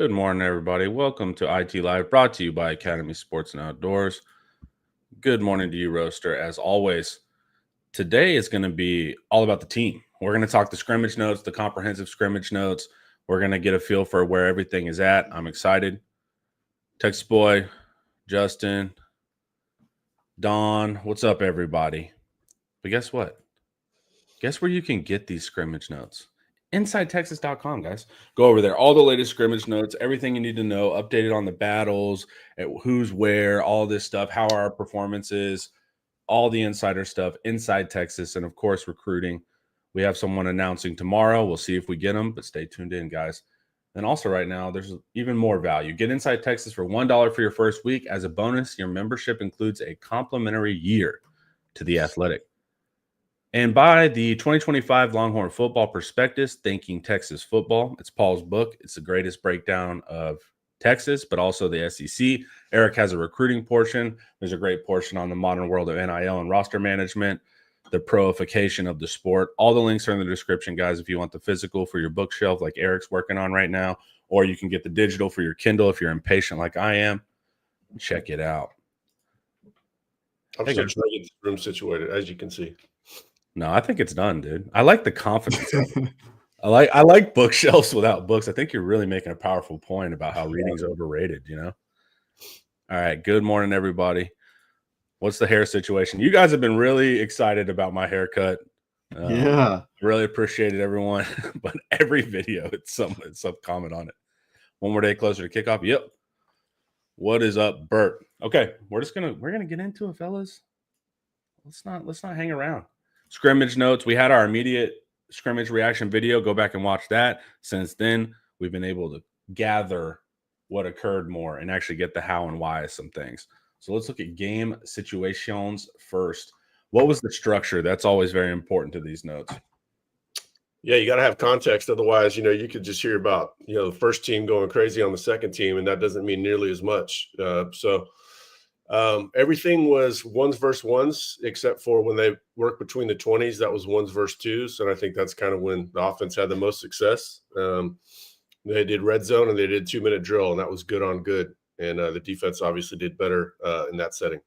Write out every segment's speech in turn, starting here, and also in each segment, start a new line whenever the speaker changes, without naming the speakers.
Good morning, everybody. Welcome to IT Live, brought to you by Academy Sports and Outdoors. Good morning to you, Roaster. As always, today is going to be all about the team. We're going to talk the scrimmage notes, the comprehensive scrimmage notes. We're going to get a feel for where everything is at. I'm excited. Texas Boy, Justin, Don, what's up, everybody? But guess what? Guess where you can get these scrimmage notes? InsideTexas.com, guys. Go over there. All the latest scrimmage notes, everything you need to know, updated on the battles, who's where, all this stuff, how our performance is, all the insider stuff, Inside Texas, and, of course, recruiting. We have someone announcing tomorrow. We'll see if we get them, but stay tuned in, guys. And also right now, there's even more value. Get Inside Texas for $1 for your first week. As a bonus, your membership includes a complimentary year to The Athletic. And by the 2025 Longhorn Football Prospectus, Thinking Texas Football. It's Paul's book. It's the greatest breakdown of Texas, but also the SEC. Eric has a recruiting portion. There's a great portion on the modern world of NIL and roster management, the proification of the sport. All the links are in the description, guys, if you want the physical for your bookshelf like Eric's working on right now, or you can get the digital for your Kindle if you're impatient like I am. Check it out.
I'm still trying to get this room situated, as you can see.
No, I think it's done, dude. I like the confidence of it. I like bookshelves without books. I think you're really making a powerful point about how reading's overrated, you know? All right. Good morning, everybody. What's the hair situation? You guys have been really excited about my haircut.
Yeah.
Really appreciated everyone. But every video, it's some comment on it. One more day closer to kickoff. Yep. What is up, Bert? Okay, we're gonna get into it, fellas. Let's not hang around. Scrimmage notes. We had our immediate scrimmage reaction video. Go back and watch that. Since then, we've been able to gather what occurred more and actually get the how and why of some things. So let's look at game situations first. What was the structure? That's always very important to these notes.
Yeah, you got to have context. Otherwise, you could just hear about, the first team going crazy on the second team, and that doesn't mean nearly as much. Everything was ones versus ones, except for when they worked between the 20s, that was ones versus twos. And I think that's kind of when the offense had the most success. They did red zone and they did 2-minute drill, and that was good on good. And the defense obviously did better in that setting.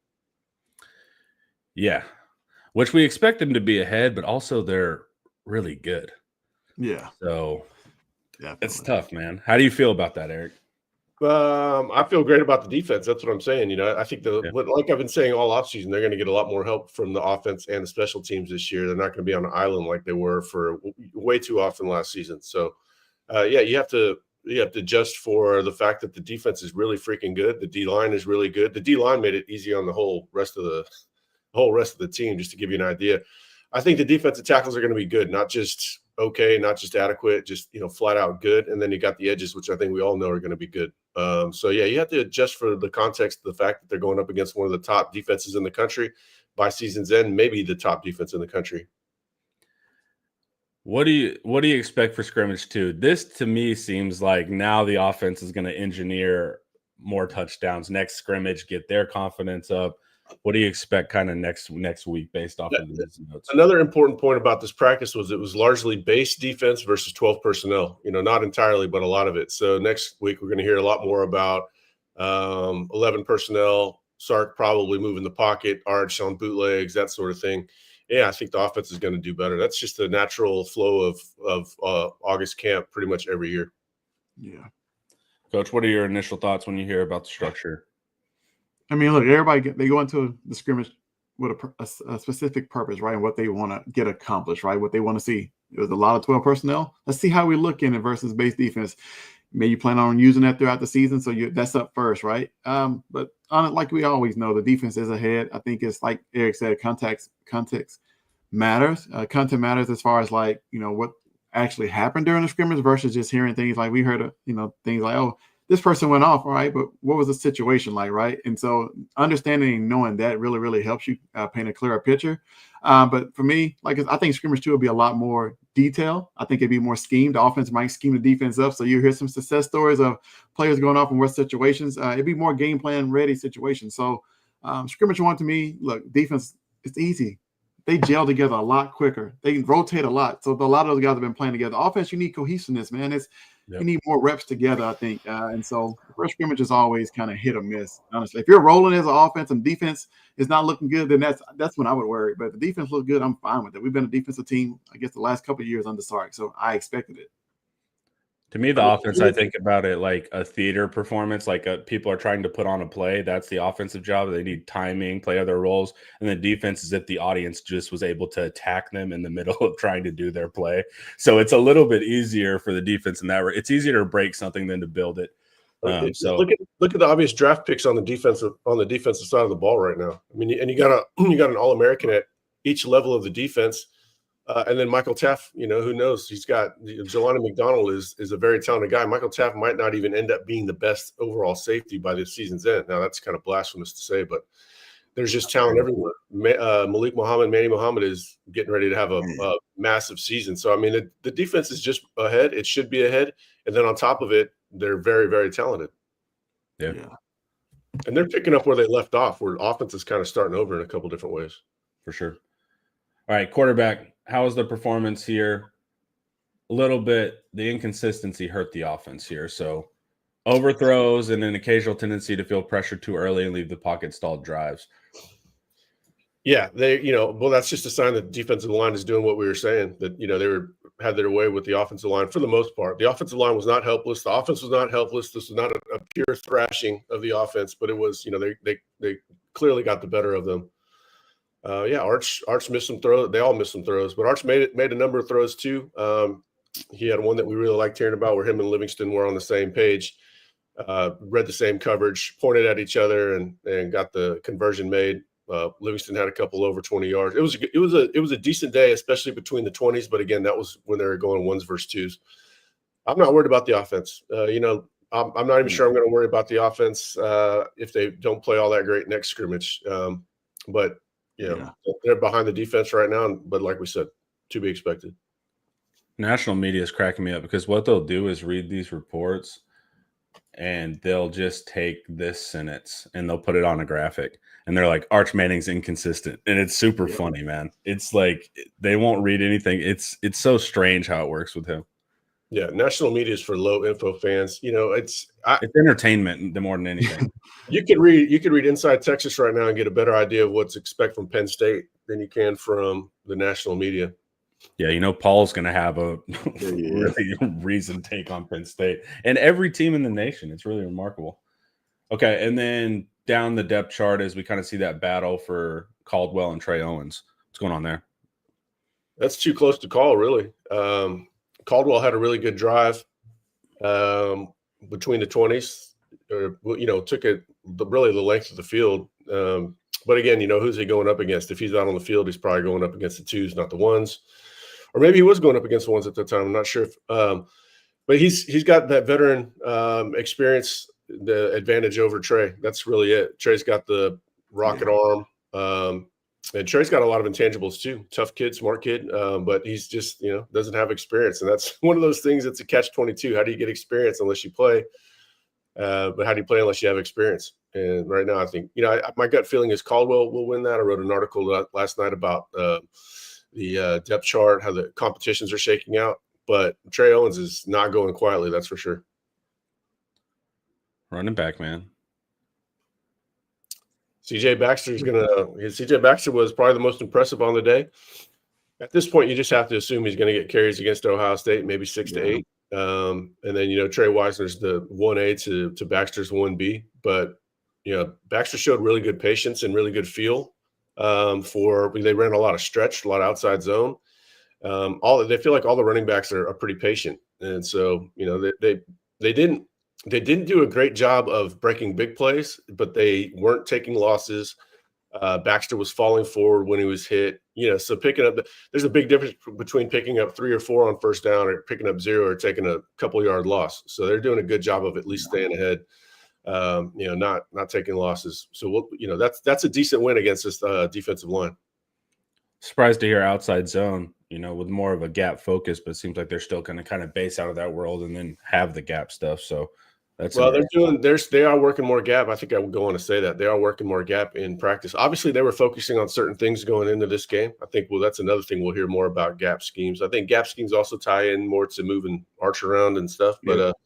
Yeah, which we expect them to be ahead, but also they're really good.
Yeah.
So it's tough, man. How do you feel about that, Eric?
I feel great about the defense. That's what I'm saying. I think like I've been saying all offseason, they're going to get a lot more help from the offense and the special teams this year. They're not going to be on an island like they were for way too often last season. So, you have to adjust for the fact that the defense is really freaking good. The D line is really good. The D line made it easy on the whole rest of the team. Just to give you an idea, I think the defensive tackles are going to be good, not just okay, not just adequate, just flat out good. And then you got the edges, which I think we all know are going to be good. You have to adjust for the context of the fact that they're going up against one of the top defenses in the country by season's end, maybe the top defense in the country.
What do you expect for scrimmage 2? This to me seems like now the offense is going to engineer more touchdowns next scrimmage, get their confidence up. What do you expect kind of next week based off of these notes?
Another important point about this practice was it was largely base defense versus 12 personnel, not entirely, but a lot of it. So next week, we're going to hear a lot more about 11 personnel, Sark probably moving the pocket, Arch on bootlegs, that sort of thing. Yeah, I think the offense is going to do better. That's just the natural flow of August camp pretty much every year.
Yeah.
Coach, what are your initial thoughts when you hear about the structure?
I mean, look, everybody, they go into the scrimmage with a specific purpose, right? And what they want to get accomplished, right? What they want to see. It was a lot of 12 personnel. Let's see how we look in it versus base defense. Maybe you plan on using that throughout the season, so that's up first, right? But on it, like we always know, the defense is ahead. I think it's like Eric said, context matters. Content matters as far as what actually happened during the scrimmage versus just hearing things like we heard, things like, oh, this person went off, all right, but what was the situation like, right? And so understanding and knowing that really, really helps you paint a clearer picture. But for me, I think scrimmage 2 will be a lot more detailed. I think it'd be more schemed. The offense might scheme the defense up. So you hear some success stories of players going off in what situations. It'd be more game plan ready situations. So scrimmage 1 to me, look, defense, it's easy. They gel together a lot quicker. They rotate a lot. So a lot of those guys have been playing together. Offense, you need cohesiveness, man. you need more reps together, I think. And so the first scrimmage is always kind of hit or miss. Honestly, if you're rolling as an offense and defense is not looking good, then that's when I would worry. But if the defense looks good, I'm fine with it. We've been a defensive team, I guess, the last couple of years under Sark, so I expected it.
To me, the offense, I think about it like a theater performance, like people are trying to put on a play. That's the offensive job. They need timing, play other roles. And the defense is if the audience just was able to attack them in the middle of trying to do their play. So it's a little bit easier for the defense in that. It's easier to break something than to build it.
So look at the obvious draft picks on the defensive side of the ball right now. I mean, and you got an All-American at each level of the defense. And then Michael Taft, who knows? He's got Jelani McDonald is a very talented guy. Michael Taft might not even end up being the best overall safety by the season's end. Now, that's kind of blasphemous to say, but there's just talent everywhere. Manny Muhammad is getting ready to have a massive season. So, I mean, the defense is just ahead. It should be ahead. And then on top of it, they're very, very talented.
Yeah.
And they're picking up where they left off, where offense is kind of starting over in a couple different ways.
For sure. All right, quarterback. How was the performance here? A little bit. The inconsistency hurt the offense here. So overthrows and an occasional tendency to feel pressure too early and leave the pocket stalled drives.
Yeah, that's just a sign that the defensive line is doing what we were saying, that, they had their way with the offensive line for the most part. The offensive line was not helpless. The offense was not helpless. This was not a pure thrashing of the offense, but it was, they clearly got the better of them. Arch missed some throws. They all missed some throws, but Arch made a number of throws too. He had one that we really liked hearing about, where him and Livingston were on the same page, read the same coverage, pointed at each other, and got the conversion made. Livingston had a couple over 20 yards. It was a decent day, especially between the 20s. But again, that was when they were going ones versus twos. I'm not worried about the offense. I'm not even sure I'm going to worry about the offense if they don't play all that great next scrimmage. But they're behind the defense right now. But like we said, to be expected.
National media is cracking me up because what they'll do is read these reports and they'll just take this sentence and they'll put it on a graphic. And they're like, Arch Manning's inconsistent. And it's super funny, man. It's like they won't read anything. It's so strange how it works with him.
Yeah, national media is for low info fans. It's
entertainment more than anything.
You could read Inside Texas right now and get a better idea of what to expect from Penn State than you can from the national media.
Yeah, Paul's going to have a really reasoned take on Penn State and every team in the nation. It's really remarkable. Okay, and then down the depth chart as we kind of see that battle for Caldwell and Trey Owens. What's going on there?
That's too close to call, really. Caldwell had a really good drive between the 20s, took it really the length of the field. But again, who's he going up against? If he's out on the field, he's probably going up against the twos, not the ones. Or maybe he was going up against the ones at the time. I'm not sure. But he's got that veteran experience, the advantage over Trey. That's really it. Trey's got the rocket arm. And Trey's got a lot of intangibles too. Tough kid, smart kid, but he's just, doesn't have experience. And that's one of those things that's a catch-22. How do you get experience unless you play? But how do you play unless you have experience? And right now I think, my gut feeling is Caldwell will win that. I wrote an article last night about the depth chart, how the competitions are shaking out. But Trey Owens is not going quietly, that's for sure.
Running back, man.
CJ Baxter was probably the most impressive on the day. At this point, you just have to assume he's going to get carries against Ohio State, maybe 6 to 8. And then, Trey Wisner's the 1A to Baxter's 1B. But, Baxter showed really good patience and really good feel they ran a lot of stretch, a lot of outside zone. They feel like all the running backs are pretty patient. And so, they didn't do a great job of breaking big plays, but they weren't taking losses. Baxter was falling forward when he was hit. So there's a big difference between picking up 3 or 4 on first down or picking up 0 or taking a couple yard loss. So they're doing a good job of at least staying ahead, not taking losses. So that's a decent win against this defensive line.
Surprised to hear outside zone, with more of a gap focus, but it seems like they're still going to kind of base out of that world and then have the gap stuff. So
Well, they are working more gap. I think I would go on to say that they are working more gap in practice. Obviously, they were focusing on certain things going into this game. I think that's another thing we'll hear more about gap schemes. I think gap schemes also tie in more to moving Arch around and stuff. But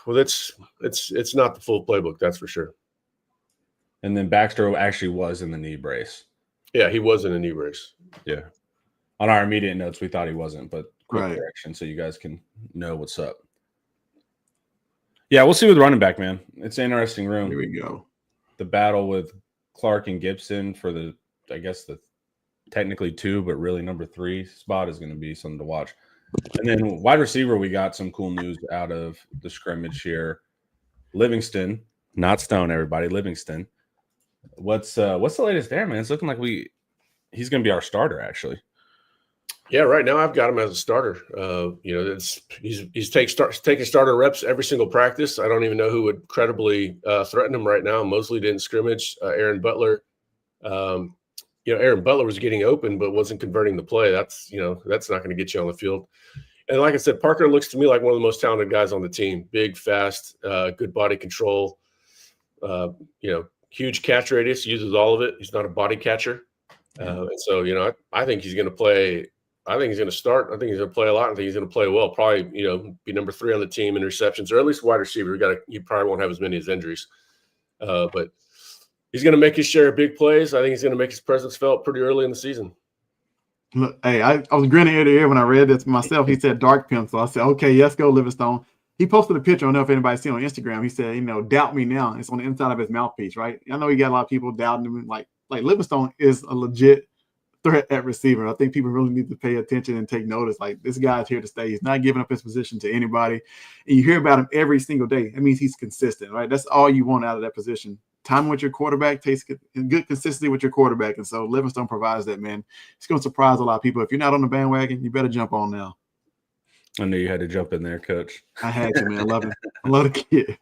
well, it's not the full playbook, that's for sure.
And then Baxter actually was in the knee brace.
Yeah, he was in a knee brace.
Yeah. On our immediate notes, we thought he wasn't, but quick
Right.
correction so you guys can know what's up. Yeah, we'll see with running back, man. It's an interesting room.
Here we go.
The battle with Clark and Gibson for the technically 2, but really number 3 spot is going to be something to watch. And then wide receiver, we got some cool news out of the scrimmage here. Livingston, not Stone, everybody. Livingston. What's the latest there, man? It's looking like he's going to be our starter, actually.
Yeah, right now I've got him as a starter. He's taking starter reps every single practice. I don't even know who would credibly threaten him right now. Mosley didn't scrimmage. Aaron Butler, Aaron Butler was getting open but wasn't converting the play. That's not going to get you on the field. And like I said, Parker looks to me like one of the most talented guys on the team. Big, fast, good body control. Huge catch radius. Uses all of it. He's not a body catcher, and so I think he's going to play. I think he's going to start. I think he's going to play a lot. I think he's going to play well. Probably, be number 3 on the team in receptions, or at least wide receiver. He probably won't have as many as injuries, but he's going to make his share of big plays. I think he's going to make his presence felt pretty early in the season.
Look, hey, I was grinning ear to ear when I read this myself. He said dark pencil. I said, okay, yes, go Livingstone. He posted a picture. I don't know if anybody's seen on Instagram. He said, doubt me now. It's on the inside of his mouthpiece, right? I know he got a lot of people doubting him. Like Livingstone is a legit threat at receiver. I think people really need to pay attention and take notice. Like, this guy's here to stay. He's not giving up his position to anybody. And you hear about him every single day. That means he's consistent, right? That's all you want out of that position. Time with your quarterback, takes good consistency with your quarterback. And so Livingstone provides that, man. It's going to surprise a lot of people. If you're not on the bandwagon, you better jump on now.
I knew you had to jump in there, Coach.
I had to, man. I love it. I love the kid.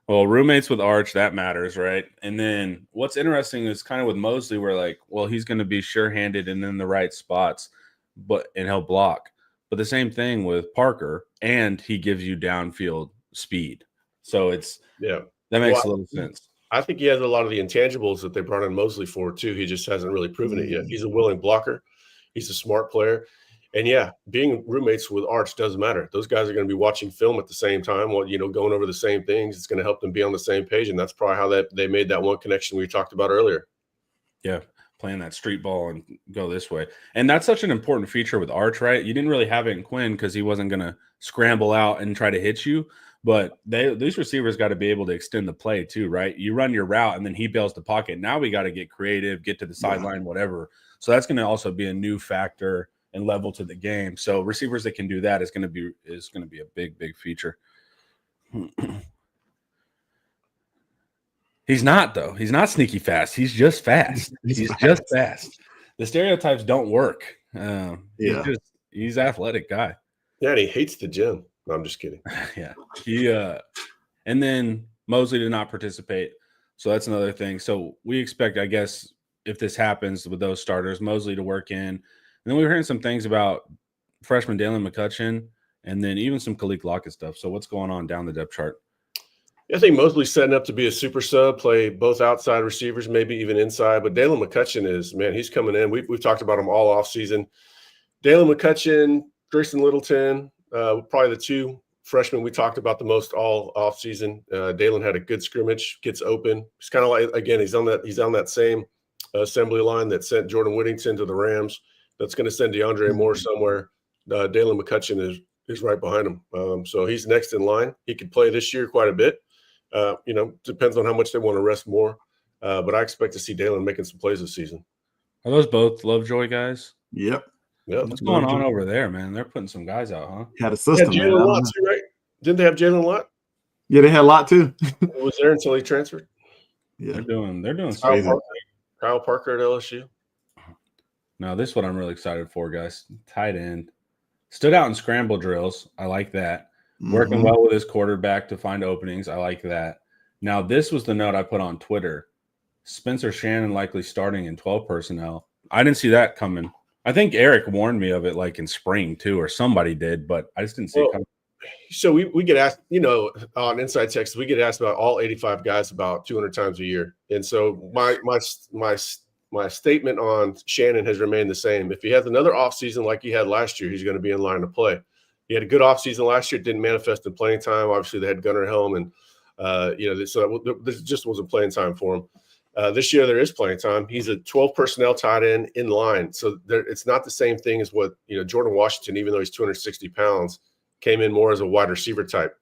Well, roommates with Arch, that matters, right? And then what's interesting is kind of with Mosley, we're he's going to be sure-handed and in the right spots, and he'll block. But the same thing with Parker, and he gives you downfield speed. So that makes a little sense.
I think he has a lot of the intangibles that they brought in Mosley for too. He just hasn't really proven it yet. He's a willing blocker. He's a smart player. And being roommates with Arch doesn't matter. Those guys are going to be watching film at the same time, going over the same things. It's going to help them be on the same page. And that's probably how they made that one connection we talked about earlier.
Yeah, playing that street ball and go this way. And that's such an important feature with Arch, right? You didn't really have it in Quinn because he wasn't going to scramble out and try to hit you. But these receivers got to be able to extend the play too, right? You run your route and then he bails the pocket. Now we got to get creative, get to the sideline, whatever. So that's going to also be a new factor and level to the game. So receivers that can do that is going to be a big feature. He's not, though. He's not sneaky fast. He's just fast. He's just fast. The stereotypes don't work. He's an athletic guy.
Yeah, and he hates the gym. No, I'm just kidding.
Yeah. And then Mosley did not participate. So that's another thing. So we expect, I guess, if this happens with those starters, Mosley to work in. And then we were hearing some things about freshman Dalen McCutcheon and then even some Khalid Lockett stuff. So what's going on down the depth chart?
I think Mosley's setting up to be a super sub, play both outside receivers, maybe even inside. But Dalen McCutcheon he's coming in. We've talked about him all offseason. Dalen McCutcheon, Grayson Littleton, probably the 2 freshmen we talked about the most all offseason. Dalen had a good scrimmage, gets open. He's kind of like, again, he's on that same assembly line that sent Jordan Whittington to the Rams. That's going to send DeAndre Moore somewhere. Dalen McCutcheon is right behind him. So he's next in line. He could play this year quite a bit. Depends on how much they want to rest more. But I expect to see Dalen making some plays this season.
Are those both Lovejoy guys?
Yep.
What's going on over there, man? They're putting some guys out, huh?
Had a system.
Yeah, Jalen Lott too, right? Didn't they have Jalen Lott?
Yeah, they had a lot too.
It was there until he transferred.
Yeah,
they're doing
Kyle Parker at LSU.
Now, this is what I'm really excited for, guys. Tight end. Stood out in scramble drills. I like that. Working well with his quarterback to find openings. I like that. Now, this was the note I put on Twitter. Spencer Shannon likely starting in 12 personnel. I didn't see that coming. I think Eric warned me of it like in spring too, or somebody did, but I just didn't see it coming.
So we get asked, on Inside Texas, we get asked about all 85 guys about 200 times a year. And so my statement on Shannon has remained the same. If he has another offseason like he had last year, he's going to be in line to play. He had a good offseason last year. It didn't manifest in playing time. Obviously, they had Gunnar Helm, and so this just wasn't playing time for him. This year there is playing time. He's a 12 personnel tight end in line. So it's not the same thing as what, Jordan Washington, even though he's 260 pounds, came in more as a wide receiver type.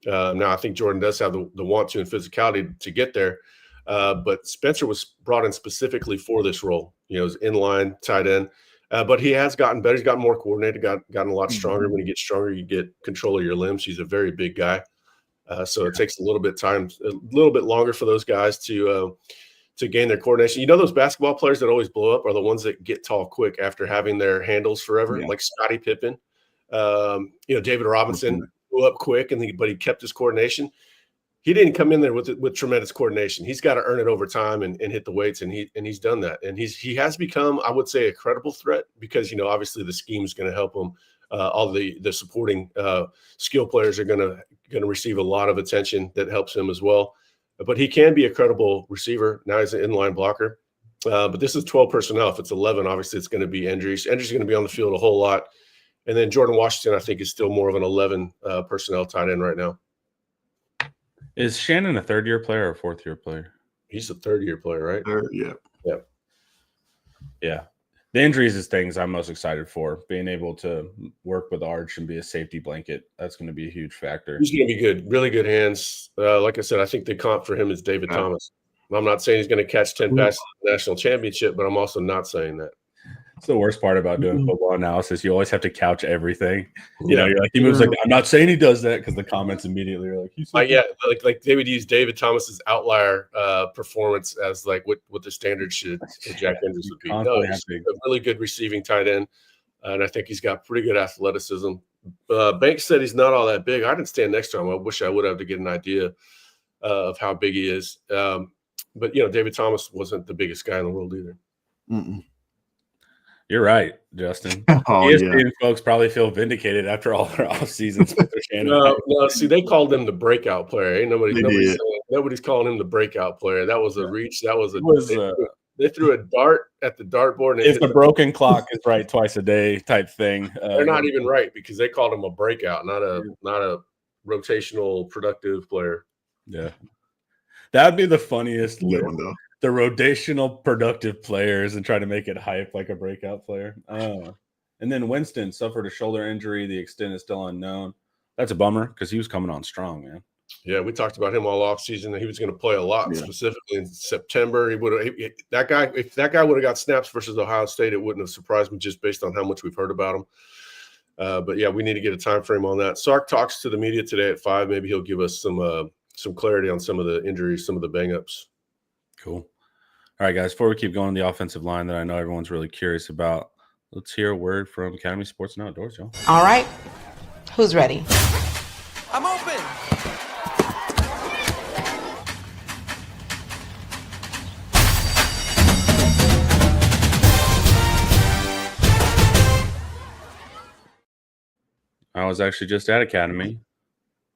Now I think Jordan does have the want to and physicality to get there. But Spencer was brought in specifically for this role, as inline tight end. But he has gotten better. He's gotten more coordinated, gotten a lot stronger. When you get stronger, you get control of your limbs. He's a very big guy. So it takes a little bit longer for those guys to gain their coordination. Those basketball players that always blow up are the ones that get tall quick after having their handles forever, like Scottie Pippen. David Robinson blew up quick, but he kept his coordination. He didn't come in there with tremendous coordination. He's got to earn it over time and hit the weights, and he's done that. And he has become, I would say, a credible threat because obviously the scheme is going to help him. All the supporting skill players are going to receive a lot of attention that helps him as well. But he can be a credible receiver. Now he's an inline blocker. But this is 12 personnel. If it's 11, obviously it's going to be injuries. Injuries are going to be on the field a whole lot. And then Jordan Washington, I think, is still more of an 11 personnel tight end right now.
Is Shannon a third-year player or a fourth-year player?
He's a third-year player, right?
Yeah. The injuries is things I'm most excited for. Being able to work with Arch and be a safety blanket, that's going to be a huge factor.
He's going to be good. Really good hands. Like I said, I think the comp for him is David Thomas. I'm not saying he's going to catch 10 passes in the national championship, but I'm also not saying that.
It's the worst part about doing football analysis. You always have to couch everything. You're like, he moves like that. I'm not saying he does that because the comments immediately are like,
like they would use David Thomas's outlier performance as like what the standard should Jack Andrews would be. No, he's a really good receiving tight end, and I think he's got pretty good athleticism. Banks said he's not all that big. I didn't stand next to him. I wish I would have to get an idea of how big he is. But David Thomas wasn't the biggest guy in the world either.
You're right, Justin. ESPN folks probably feel vindicated after all their off seasons.
No. See, they called him the breakout player. Ain't nobody's calling him the breakout player. That was a reach. That was they threw a dart at the dartboard.
If the broken clock is right twice a day type thing,
they're not even right because they called him a breakout, not a rotational productive player.
Yeah, that'd be the funniest. The rotational productive players and try to make it hype like a breakout player. And then Winston suffered a shoulder injury. The extent is still unknown. That's a bummer because he was coming on strong, man.
Yeah, we talked about him all offseason. He was going to play a lot, specifically in September. If that guy would have got snaps versus Ohio State, it wouldn't have surprised me just based on how much we've heard about him. But yeah, we need to get a time frame on that. Sark talks to the media today at 5. Maybe he'll give us some clarity on some of the injuries, some of the bang-ups.
Cool. All right, guys, before we keep going to the offensive line that I know everyone's really curious about, let's hear a word from Academy Sports and Outdoors, y'all.
All right. Who's ready?
I'm open.
I was actually just at Academy,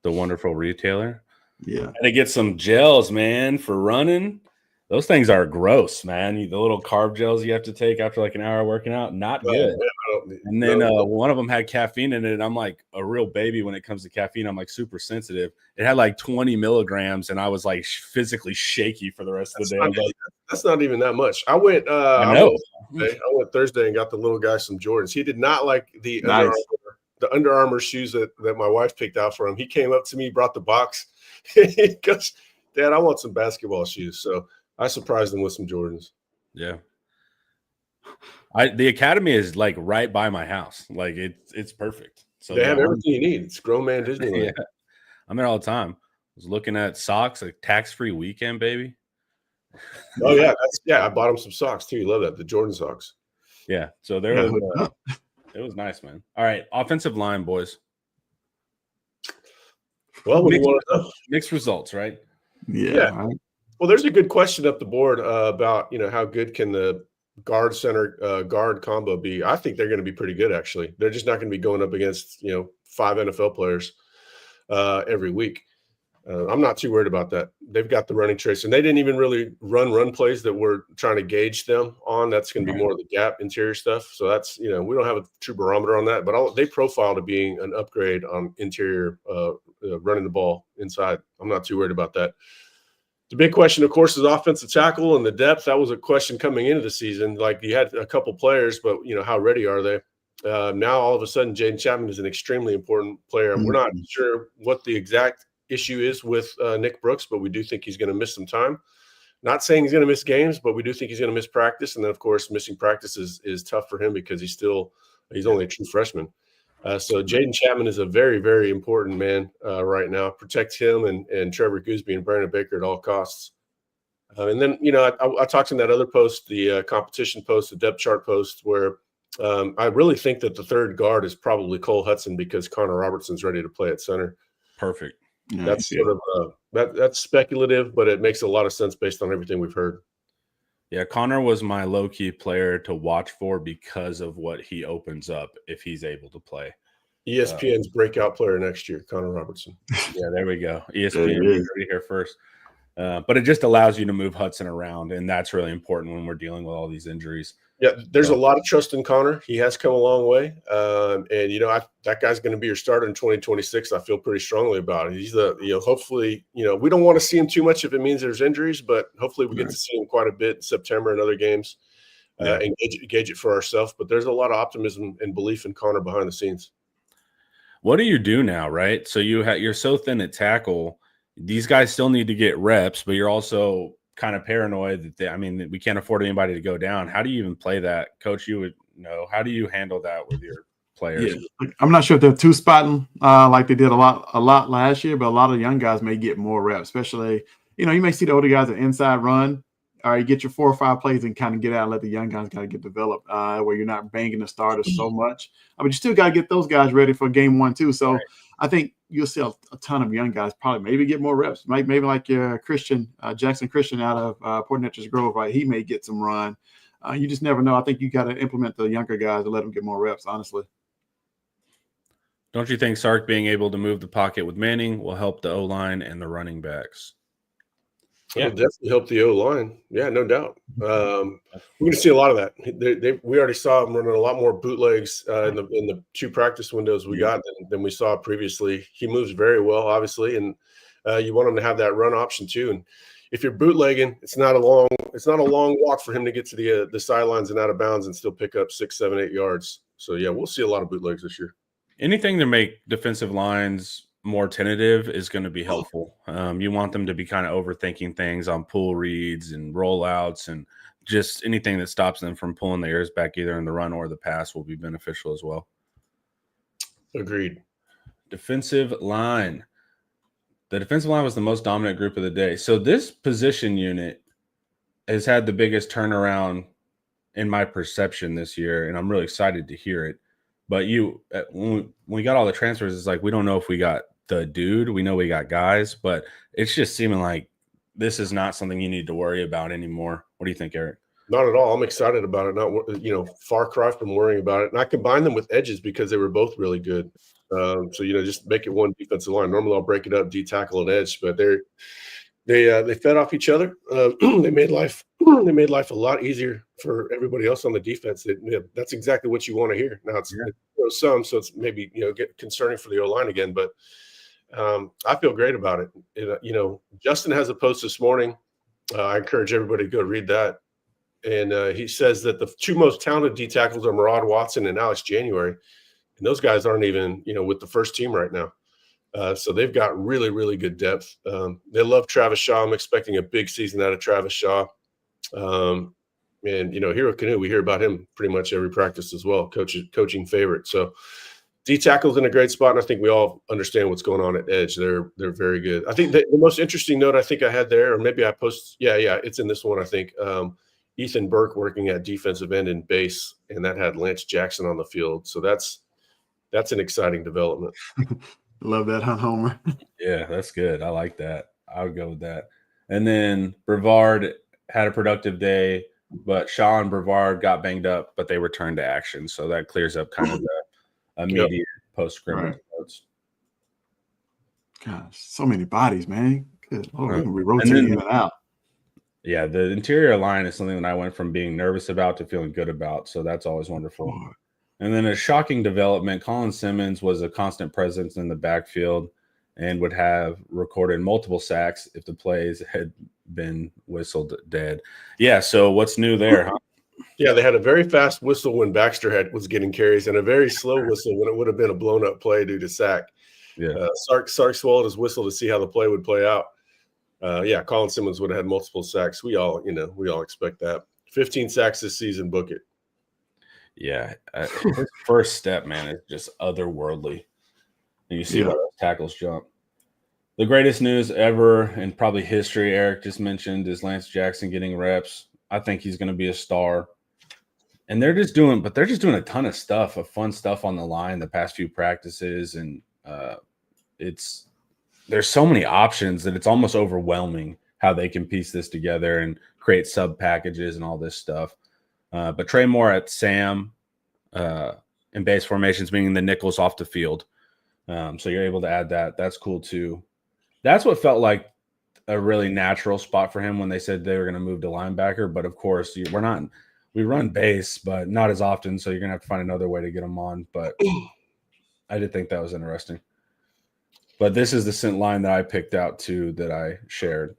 the wonderful retailer.
Yeah.
Had to get some gels, man, for running. Those things are gross, man. The little carb gels you have to take after like an hour working out, not good. And then one of them had caffeine in it. And I'm like a real baby when it comes to caffeine. I'm like super sensitive. It had like 20 milligrams, and I was like physically shaky for the rest of the day.
That's not even that much. I went Thursday and got the little guy some Jordans. He did not like the Under Armour shoes that my wife picked out for him. He came up to me, brought the box. He goes, Dad, I want some basketball shoes. So I surprised him with some Jordans.
Yeah. The Academy is like right by my house. Like it's perfect. So
they have everything you need. It's grown man Disneyland.
Yeah. I'm there all the time. I was looking at socks, like tax-free weekend, baby.
Oh yeah. I bought him some socks too. You love that. The Jordan socks.
Yeah. So there was it was nice, man. All right. Offensive line, boys.
Well,
mixed results, right?
Yeah.
Well, there's a good question up the board about, how good can the guard center guard combo be? I think they're going to be pretty good, actually. They're just not going to be going up against, 5 NFL players. every week. I'm not too worried about that. They've got the running trace, and they didn't even really run plays that we're trying to gauge them on. That's going to be more of the gap interior stuff. So that's, we don't have a true barometer on that, but they profile to being an upgrade on interior running the ball inside. I'm not too worried about that. The big question, of course, is offensive tackle and the depth. That was a question coming into the season. Like, you had a couple players, but how ready are they? Now all of a sudden, Jaden Chapman is an extremely important player. We're not sure what the exact issue is with Nick Brooks, but we do think he's going to miss some time. Not saying he's going to miss games, but we do think he's going to miss practice. And then, of course, missing practice is tough for him because he's only a true freshman. So Jaden Chapman is a very, very important man right now. Protect him and Trevor Gooseby and Brandon Baker at all costs. And then, I talked in that other post, the competition post, the depth chart post, where I really think that the third guard is probably Cole Hudson because Connor Robertson's ready to play at center.
Perfect.
That's sort of that's speculative, but it makes a lot of sense based on everything we've heard.
Yeah, Connor was my low-key player to watch for because of what he opens up if he's able to play.
ESPN's breakout player next year, Connor Robertson.
Yeah, there we go. ESPN already here first. But it just allows you to move Hudson around, and that's really important when we're dealing with all these injuries. Yeah,
there's a lot of trust in Connor. He has come a long way. And, that guy's going to be your starter in 2026. I feel pretty strongly about it. He's hopefully, we don't want to see him too much if it means there's injuries, but hopefully we get to see him quite a bit in September and other games and gauge it for ourselves. But there's a lot of optimism and belief in Connor behind the scenes.
What do you do now, right? So you're so thin at tackle. These guys still need to get reps, but you're also kind of paranoid that we can't afford anybody to go down. How do you even play that? Coach, you would know. How do you handle that with your players?
Yeah. I'm not sure if they're two-spotting like they did a lot last year, but a lot of young guys may get more reps, especially, you may see the older guys at inside run, or you get your 4 or 5 plays and kind of get out and let the young guys kind of get developed where you're not banging the starters so much. But you still got to get those guys ready for game 1 too. So I think you'll see a ton of young guys probably maybe get more reps. Maybe like your Jackson Christian out of Port Neches Grove, right? He may get some run. You just never know. I think you got to implement the younger guys to let them get more reps, honestly.
Don't you think Sark being able to move the pocket with Manning will help the O-line and the running backs?
It'll definitely help the O-line. Yeah, no doubt. We're going to see a lot of that. We already saw him running a lot more bootlegs in the 2 practice windows we got than we saw previously. He moves very well, obviously, and you want him to have that run option too. And if you're bootlegging, it's not a long walk for him to get to the sidelines and out of bounds and still pick up 6, 7, 8 yards. So yeah, we'll see a lot of bootlegs this year.
Anything to make defensive lines more tentative is going to be helpful. You want them to be kind of overthinking things on pull reads and rollouts, and just anything that stops them from pulling their ears back either in the run or the pass will be beneficial as well.
Agreed.
Defensive line. The defensive line was the most dominant group of the day. So this position unit has had the biggest turnaround in my perception this year, and I'm really excited to hear it. But when we got all the transfers, it's like we don't know if we got the dude. We know we got guys, but it's just seeming like this is not something you need to worry about anymore. What do you think, Eric?
Not at all. I'm excited about it. Not, far cry from worrying about it. And I combined them with edges because they were both really good. So just make it one defensive line. Normally I'll break it up, D tackle and edge, but they fed off each other. They made life a lot easier for everybody else on the defense. That's exactly what you want to hear. Now it's maybe get concerning for the O-line again, but I feel great about it. Justin has a post this morning. I encourage everybody to go read that. And he says that the 2 most talented D tackles are Murad Watson and Alex January. And those guys aren't even, with the first team right now. So they've got really, really good depth. They love Travis Shaw. I'm expecting a big season out of Travis Shaw. And Hero Canoe, we hear about him pretty much every practice as well, coaching favorite. So D tackle's in a great spot, and I think we all understand what's going on at edge. They're very good. I think the most interesting note I think I had there, or maybe I it's in this one, I think. Ethan Burke working at defensive end and base, and that had Lance Jackson on the field. So that's an exciting development.
Love that, huh, Homer?
Yeah, that's good. I like that. I would go with that. And then Brevard had a productive day, but Shaw and Brevard got banged up, but they returned to action. So that clears up kind of the immediate post-scrimmage notes.
Gosh, so many bodies, man. Good Lord, we're gonna be
And
rotating
then,
in and out.
yeah, the interior line is something that I went from being nervous about to feeling good about. So that's always wonderful.
Lord.
And then a shocking development, Colin Simmons was a constant presence in the backfield and would have recorded multiple sacks if the plays had been whistled dead. Yeah, so what's new there, huh?
Yeah, they had a very fast whistle when Baxter was getting carries and a very slow whistle when it would have been a blown-up play due to sack.
Yeah.
Sark swallowed his whistle to see how the play would play out. Yeah, Colin Simmons would have had multiple sacks. We all expect that. 15 sacks this season, book it.
Yeah, his first step, man, is just otherworldly. And you see why those tackles jump. The greatest news ever in probably history, Eric just mentioned, is Lance Jackson getting reps. I think he's going to be a star. And they're just doing a ton of stuff, of fun stuff on the line the past few practices, and there's so many options that it's almost overwhelming how they can piece this together and create sub packages and all this stuff. But Trey Moore at Sam in base formations, meaning the nickels off the field. So you're able to add that. That's cool too. That's what felt like a really natural spot for him when they said they were going to move to linebacker. But of course, we run base, but not as often. So you're going to have to find another way to get him on. But I did think that was interesting. But this is the scent line that I picked out too that I shared.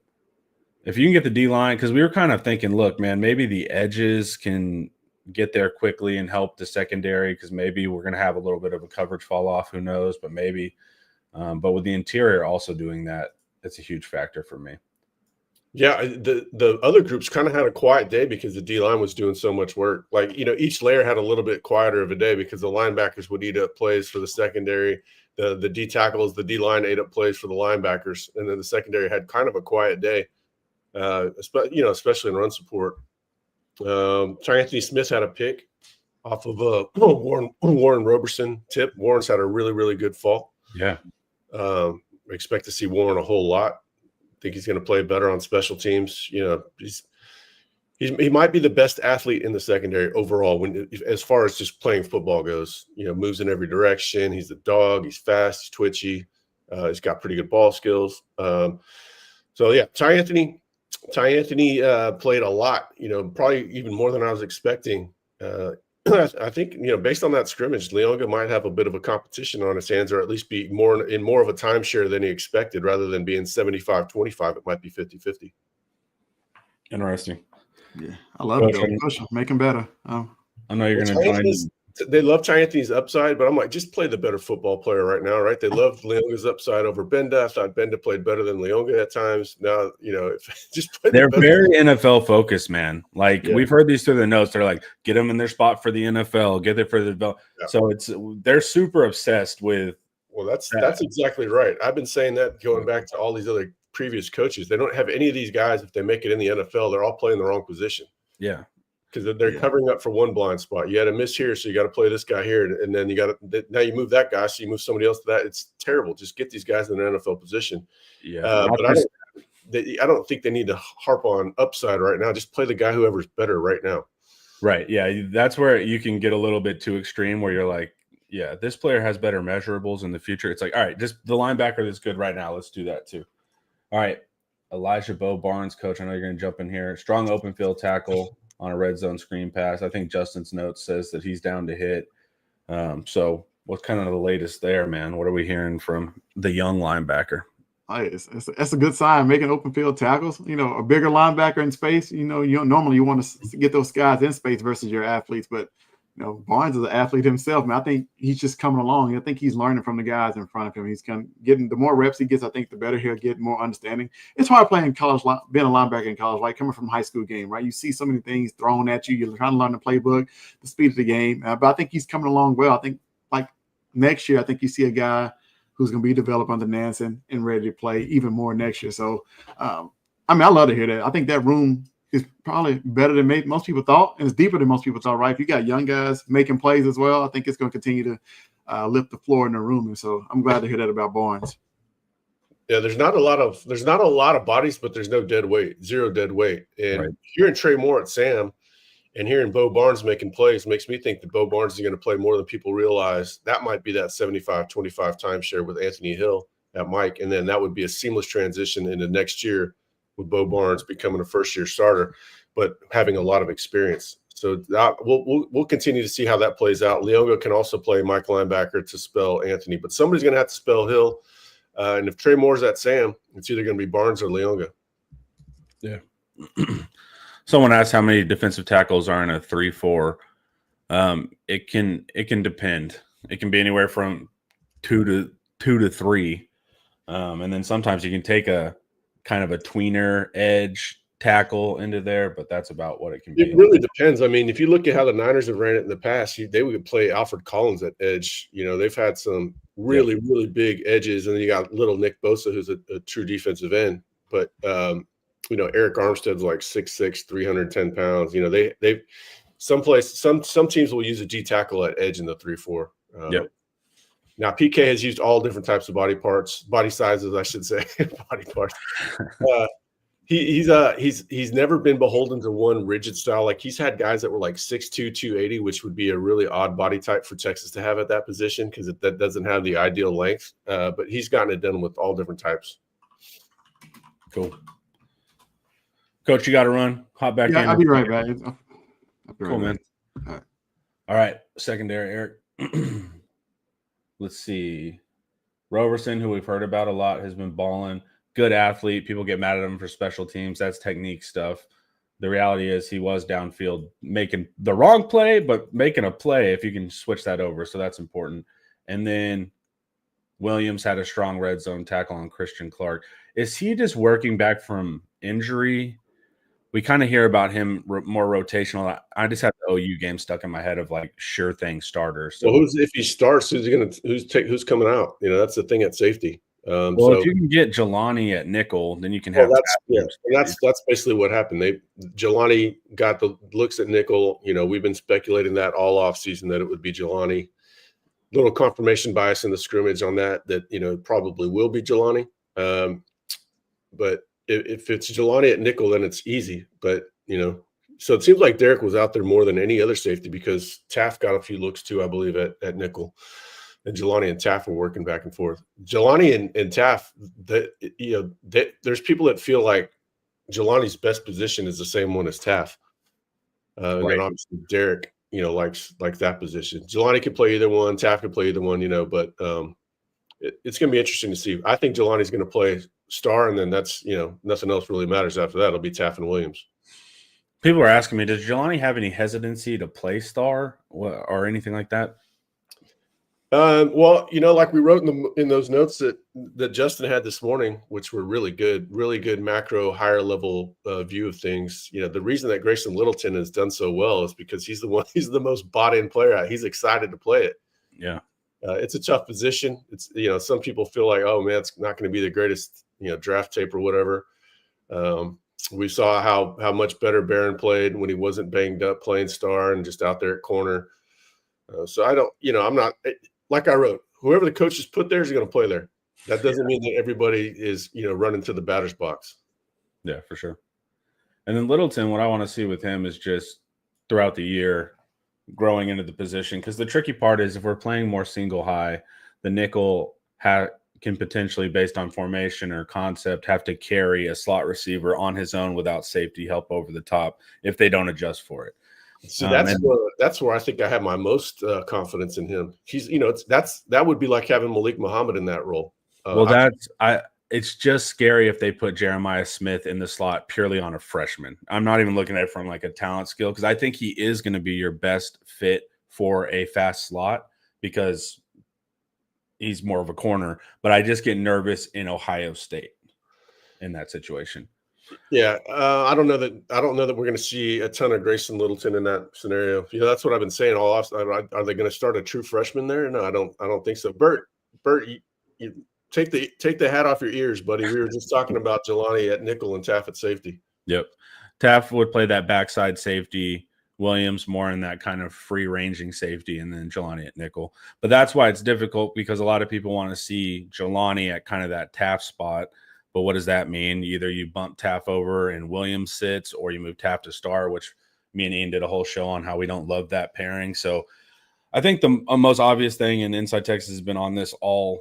If you can get the D line, because we were kind of thinking, look, man, maybe the edges can get there quickly and help the secondary, because maybe we're going to have a little bit of a coverage fall off. Who knows? But maybe. But with the interior also doing that, it's a huge factor for me.
Yeah, the other groups kind of had a quiet day because the D line was doing so much work. Like, each layer had a little bit quieter of a day because the linebackers would eat up plays for the secondary. The D tackles, the D line ate up plays for the linebackers, and then the secondary had kind of a quiet day, especially in run support. Anthony Smith had a pick off of a Warren Roberson tip. Warren's had a really, really good fall.
Yeah.
We expect to see Warren a whole lot. I think he's going to play better on special teams. He might be the best athlete in the secondary overall as far as just playing football goes. Moves in every direction. He's a dog. He's fast. He's twitchy. He's got pretty good ball skills. So yeah, Ty Anthony played a lot. Probably even more than I was expecting. I think, based on that scrimmage, Leonga might have a bit of a competition on his hands, or at least be more of a timeshare than he expected. Rather than being 75-25, it might be 50-50.
Interesting.
Yeah, I love it. Push him, make him better.
I know you're going to join.
They love Ty Anthony's upside, but I'm like, just play the better football player right now, right? They love Leonga's upside over Benda. I thought Benda played better than Leonga at times. Now, just play.
They're very NFL focused, man. Like we've heard these through the notes. They're like, get them in their spot for the NFL, get there for the development. Yeah. So they're super obsessed with.
Well, that's exactly right. I've been saying that going back to all these other previous coaches. They don't have any of these guys. If they make it in the NFL, they're all playing the wrong position.
Yeah.
Because they're covering up for one blind spot. You had a miss here, so you got to play this guy here, and then now you move that guy, so you move somebody else to that. It's terrible. Just get these guys in an NFL position.
Yeah,
but I don't think they need to harp on upside right now. Just play the guy whoever's better right now.
Right. Yeah, that's where you can get a little bit too extreme, where you're like, yeah, this player has better measurables in the future. It's like, all right, just the linebacker that's good right now. Let's do that too. All right, Elijah Bo Barnes, coach. I know you're going to jump in here. Strong open field tackle on a red zone screen pass. I think Justin's note says that he's down to hit. So what's kind of the latest there, man? What are we hearing from the young linebacker?
That's a good sign, making open field tackles. A bigger linebacker in space, normally you want to get those guys in space versus your athletes. But, Barnes is an athlete himself, man. I think he's just coming along. I think he's learning from the guys in front of him. He's getting the more reps he gets, I think the better he'll get, more understanding. It's hard playing college, being a linebacker in college, right? Coming from a high school game, right? You see so many things thrown at you. You're trying to learn the playbook, the speed of the game. But I think he's coming along well. I think like next year, I think you see a guy who's going to be developed under Nansen and ready to play even more next year. So, I love to hear that. I think that room is probably better than most people thought, and it's deeper than most people thought, right? If you got young guys making plays as well, I think it's going to continue to lift the floor in the room. And so I'm glad to hear that about Barnes.
Yeah, there's not a lot of bodies, but there's no dead weight, zero dead weight. And hearing Trey Moore at Sam and hearing Bo Barnes making plays makes me think that Bo Barnes is going to play more than people realize. That might be that 75-25 timeshare with Anthony Hill. at Mike, and then that would be a seamless transition into next year with Bo Barnes becoming a first-year starter, but having a lot of experience. So that, we'll continue to see how that plays out. Leonga can also play Mike linebacker to spell Anthony, but somebody's going to have to spell Hill. And if Trey Moore's at Sam, it's either going to be Barnes or Leonga.
Yeah. Someone asked how many defensive tackles are in a 3-4. It can depend. It can be anywhere from 2 to 3. And then sometimes you can take a kind of a tweener edge tackle into there, but that's about what it can be.
It really depends. I mean, if you look at how the Niners have ran it in the past, they would play Alfred Collins at edge. You know, they've had some really, really big edges, and then you got little Nick Bosa, who's a true defensive end. But you know, Eric Armstead's like 6'6", 310 pounds. You know, some teams will use a D tackle at edge in the 3-4. Now PK has used all different types of body sizes, I should say, body parts. He's never been beholden to one rigid style. Like, he's had guys that were like 6'2", 280, which would be a really odd body type for Texas to have at that position because that doesn't have the ideal length. But he's gotten it done with all different types.
Cool. Coach, you got to run. Hop back in.
I'll be right back.
Cool, man. All right. Secondary, Eric. Let's see. Roberson, who we've heard about a lot, has been balling. Good athlete. People get mad at him for special teams. That's technique stuff. The reality is he was downfield making the wrong play, but making a play if you can switch that over. So that's important. And then Williams had a strong red zone tackle on Christian Clark. Is he just working back from injury? We kind of hear about him more rotational. I just have the OU game stuck in my head of like sure thing starters. So,
well, if he starts, who's coming out? You know, that's the thing at safety.
If you can get Jelani at nickel, then you can have.
That's basically what happened. Jelani got the looks at nickel. You know, we've been speculating that all off season that it would be Jelani. Little confirmation bias in the scrimmage on that you know probably will be Jelani. But if it's Jelani at nickel, then it's easy. But you know, so it seems like Derek was out there more than any other safety because Taft got a few looks too, I believe, at nickel. And Jelani and Taft were working back and forth. Jelani and Taft, there's people that feel like Jelani's best position is the same one as Taft. And then obviously Derek, you know, likes that position. Jelani can play either one. Taft can play either one, you know, but it's going to be interesting to see. I think Jelani's going to play star, and then that's, you know, nothing else really matters after that. It'll be Taft and Williams.
People are asking me, does Jelani have any hesitancy to play star or anything like that?
Well, you know, like we wrote in those notes that Justin had this morning, which were really good macro, higher level view of things. You know, the reason that Grayson Littleton has done so well is because he's the most bought in player. He's excited to play it. Yeah. It's a tough position. It's, you know, some people feel like, oh man, it's not going to be the greatest, you know, draft tape or whatever. We saw how much better Barron played when he wasn't banged up playing star and just out there at corner. So I don't, you know, I'm not, like I wrote, whoever the coaches put there is going to play there. That doesn't mean that everybody is, you know, running to the batter's box.
Yeah, for sure. And then Littleton, what I want to see with him is just throughout the year growing into the position. Because the tricky part is if we're playing more single high, the nickel can potentially, based on formation or concept, have to carry a slot receiver on his own without safety help over the top if they don't adjust for it.
So that's where I think I have my most confidence in him. He's, you know, that would be like having Malik Muhammad in that role.
It's just scary if they put Jeremiah Smith in the slot purely on a freshman. I'm not even looking at it from like a talent skill because I think he is going to be your best fit for a fast slot because he's more of a corner. But I just get nervous in Ohio State in that situation.
Yeah, I don't know that we're going to see a ton of Grayson Littleton in that scenario. You know, that's what I've been saying all off. Are they going to start a true freshman there? No, I don't think so. Bert, you take the hat off your ears, buddy. We were just talking about Jelani at nickel and Taft at safety.
Yep, Taft would play that backside safety. Williams more in that kind of free ranging safety, and then Jelani at nickel. But that's why it's difficult because a lot of people want to see Jelani at kind of that Taft spot. But what does that mean? Either you bump Taft over and Williams sits, or you move Taft to star, which me and Ian did a whole show on how we don't love that pairing. So I think the most obvious thing, and Inside Texas has been on this all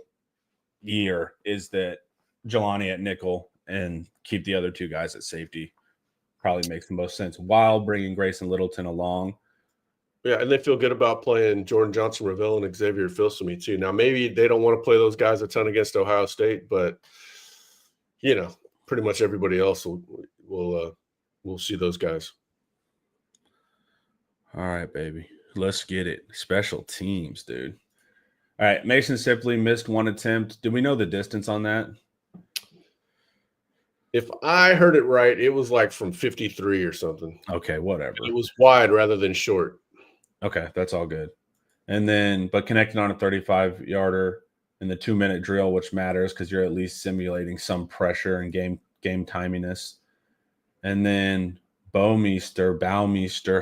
year is that Jelani at nickel and keep the other two guys at safety. Probably makes the most sense while bringing Grayson Littleton along.
Yeah, and they feel good about playing Jordan Johnson-Revelle and Xavier Filsaime too. Now, maybe they don't want to play those guys a ton against Ohio State, but pretty much everybody else will see those guys.
All right, baby. Let's get it. Special teams, dude. All right, Mason Sipley missed one attempt. Do we know the distance on that?
If I heard it right, it was like from 53 or something.
Okay, whatever.
It was wide rather than short.
Okay, that's all good. And then, but connected on a 35-yarder in the 2-minute drill, which matters because you're at least simulating some pressure and game timiness. And then Baumeister,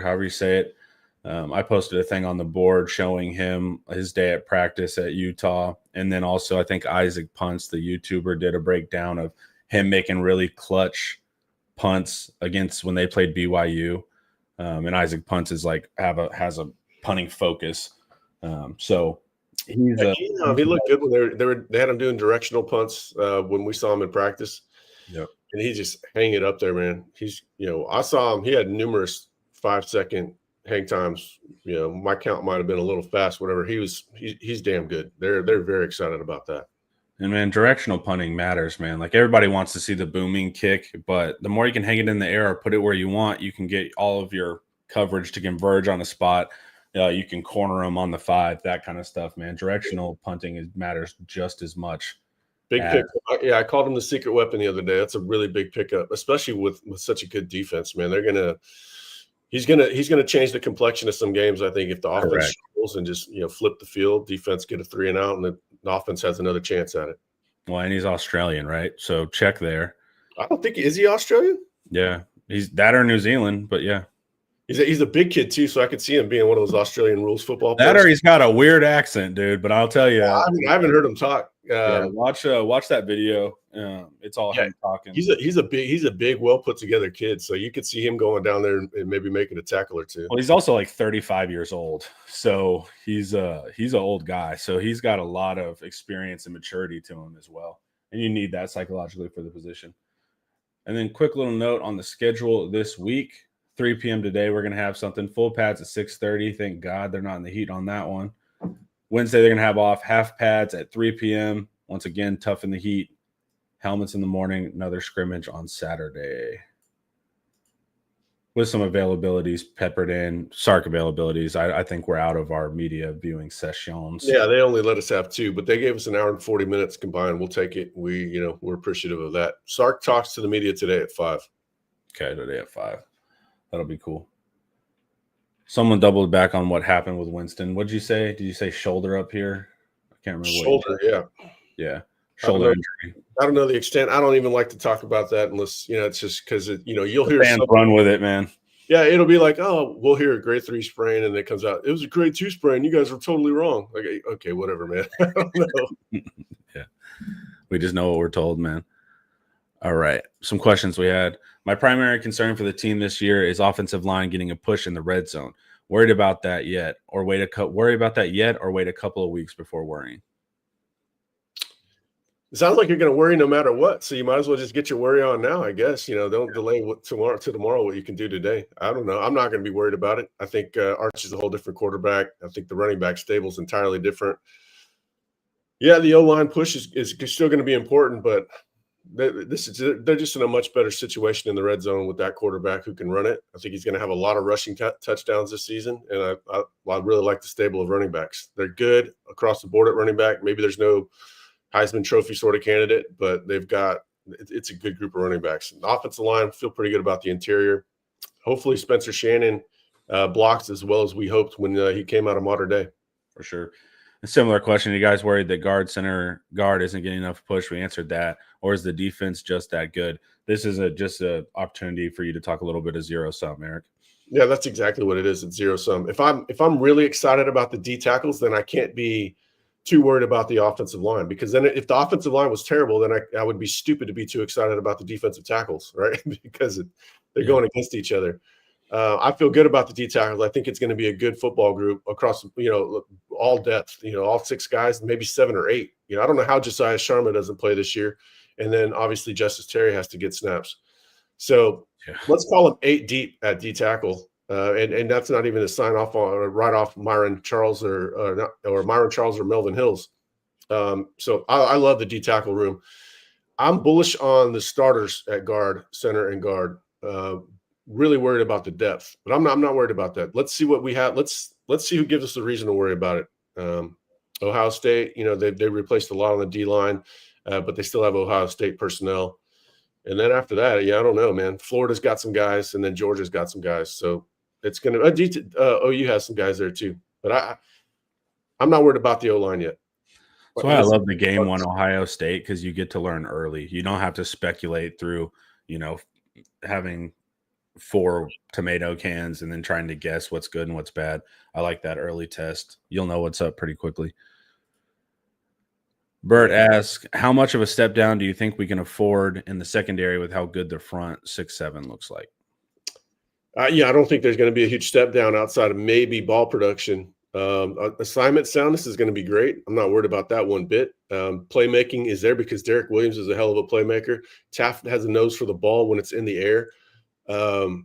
however you say it, I posted a thing on the board showing him his day at practice at Utah. And then also I think Isaac Punts, the YouTuber, did a breakdown of him making really clutch punts against when they played BYU. And Isaac Punts is like has a punting focus. So he
looked good when they had him doing directional punts when we saw him in practice.
Yep.
And he just hang it up there, man. He's I saw him. He had numerous 5-second hang times. My count might have been a little fast, whatever. He's damn good. They're very excited about that.
And man, directional punting matters, man. Like everybody wants to see the booming kick, but the more you can hang it in the air or put it where you want, you can get all of your coverage to converge on a spot. You can corner them on the 5, that kind of stuff, man. Directional punting matters just as much.
Big pick. Yeah, I called him the secret weapon the other day. That's a really big pickup, especially with such a good defense, man. He's gonna change the complexion of some games. I think if the offense struggles and just flip the field, defense get a 3 and out, and the offense has another chance at it.
Well, and he's Australian, right? So check there.
I don't think is he Australian?
Yeah, he's that or New Zealand, but yeah.
He's a big kid too, so I could see him being one of those Australian rules football players.
That or he's got a weird accent, dude. But I'll tell you,
I haven't heard him talk.
Watch that video. It's all him talking.
He's a big, well put together kid. So you could see him going down there and maybe making a tackle or two.
Well, he's also like 35 years old, so he's an old guy. So he's got a lot of experience and maturity to him as well, and you need that psychologically for the position. And then, quick little note on the schedule this week. 3 p.m. today, we're going to have something. Full pads at 6:30. Thank God they're not in the heat on that one. Wednesday, they're going to have off half pads at 3 p.m. Once again, tough in the heat. Helmets in the morning. Another scrimmage on Saturday. With some availabilities peppered in. Sark availabilities. I think we're out of our media viewing sessions.
Yeah, they only let us have 2, but they gave us an hour and 40 minutes combined. We'll take it. We're appreciative of that. Sark talks to the media today at 5.
Okay, today at 5. That'll be cool. Someone doubled back on what happened with Winston. What'd you say? Did you say shoulder up here? I can't remember.
Shoulder, yeah.
Yeah. Shoulder injury.
I don't know the extent. I don't even like to talk about that unless, it's just because, you'll hear
fans run with it, man.
Yeah, it'll be like, oh, we'll hear a grade 3 sprain, and it comes out, it was a grade 2 sprain. You guys were totally wrong. Like, okay, whatever, man. I don't know.
Yeah. We just know what we're told, man. All right. Some questions we had. My primary concern for the team this year is offensive line getting a push in the red zone. Worried about that yet? Or wait a couple of weeks before worrying?
It sounds like you're going to worry no matter what. So you might as well just get your worry on now, I guess. Don't delay tomorrow what you can do today. I don't know. I'm not going to be worried about it. I think Arch is a whole different quarterback. I think the running back stable is entirely different. Yeah, the O-line push is still going to be important, but they're just in a much better situation in the red zone with that quarterback who can run it. I think he's going to have a lot of rushing touchdowns this season, and I really like the stable of running backs. They're good across the board at running back. Maybe there's no Heisman Trophy sort of candidate, but it's a good group of running backs. The offensive line, feel pretty good about the interior. Hopefully Spencer Shannon blocks as well as we hoped when he came out of Mater Dei.
For sure. A similar question. Are you guys worried that center guard isn't getting enough push? We answered that. Or is the defense just that good? This is just an opportunity for you to talk a little bit of zero sum, Eric.
Yeah, that's exactly what it is. It's zero sum. If I'm really excited about the D tackles, then I can't be too worried about the offensive line, because then if the offensive line was terrible, then I would be stupid to be too excited about the defensive tackles, right? Because they're going against each other. I feel good about the D tackles. I think it's going to be a good football group across, all depth, all 6 guys, maybe 7 or 8. I don't know how Josiah Sharma doesn't play this year. And then obviously Justice Terry has to get snaps. So let's call him 8 deep at D tackle. And that's not even a sign off on or write off Myron Charles or Myron Charles or Melvin Hills. So I love the D tackle room. I'm bullish on the starters at guard, center, and guard. Really worried about the depth, but I'm not worried about that. Let's see what we have. Let's see who gives us the reason to worry about it. Ohio State, they replaced a lot on the D line, but they still have Ohio State personnel. And then after that, I don't know, man. Florida's got some guys, and then Georgia's got some guys. So it's going to OU has some guys there too. But I'm not worried about the O line yet.
That's why I love the game one Ohio State, because you get to learn early. You don't have to speculate through, having 4 tomato cans and then trying to guess what's good and what's bad. I like that early test. You'll know what's up pretty quickly. Bert asks, how much of a step down do you think we can afford in the secondary with how good the front 6-7 looks like?
I don't think there's going to be a huge step down outside of maybe ball production. Assignment soundness is going to be great. I'm not worried about that one bit. Playmaking is there because Derek Williams is a hell of a playmaker. Taft has a nose for the ball when it's in the air. I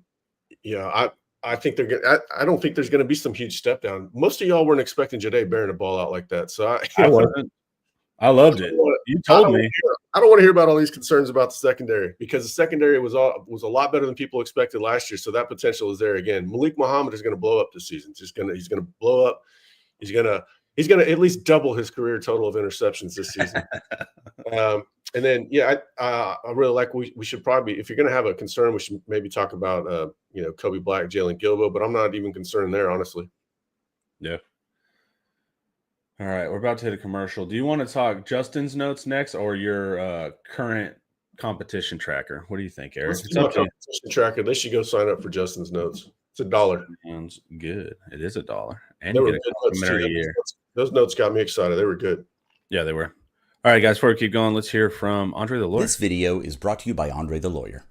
think I don't think there's going to be some huge step down. Most of y'all weren't expecting Jahdae Barron to ball out like that. So
I wasn't. I loved it. You told me.
I don't want to hear about all these concerns about the secondary, because the secondary was a lot better than people expected last year. So that potential is there again. Malik Muhammad is going to blow up this season. He's going to blow up. He's going to at least double his career total of interceptions this season. And then, I really like, we should probably, if you're going to have a concern, we should maybe talk about, Kobe Black, Jalen Gilbo, but I'm not even concerned there, honestly.
Yeah. All right. We're about to hit a commercial. Do you want to talk Justin's notes next or your current competition tracker? What do you think, Eric?
It's competition tracker. They should go sign up for Justin's notes. It's $1.
Sounds good. It is $1. And
they
you
were
get a
good
complimentary
notes,
year.
Those notes got me excited. They were good.
Yeah, they were. All right, guys, before we keep going, let's hear from Andre the Lawyer.
This video is brought to you by Andre the Lawyer.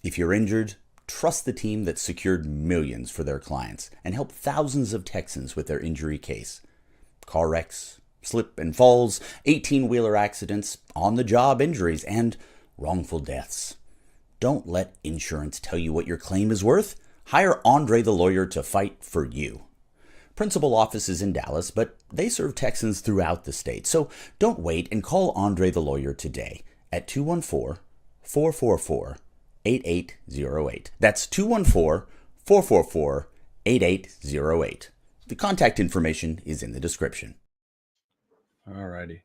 If you're injured, trust the team that secured millions for their clients and helped thousands of Texans with their injury case. Car wrecks, slip and falls, 18-wheeler accidents, on-the-job injuries, and wrongful deaths. Don't let insurance tell you what your claim is worth. Hire Andre the Lawyer to fight for you. Principal office is in Dallas, but they serve Texans throughout the state. So don't wait and call Andre the Lawyer today at 214-444-8808. That's 214-444-8808. The contact information is in the description.
All righty.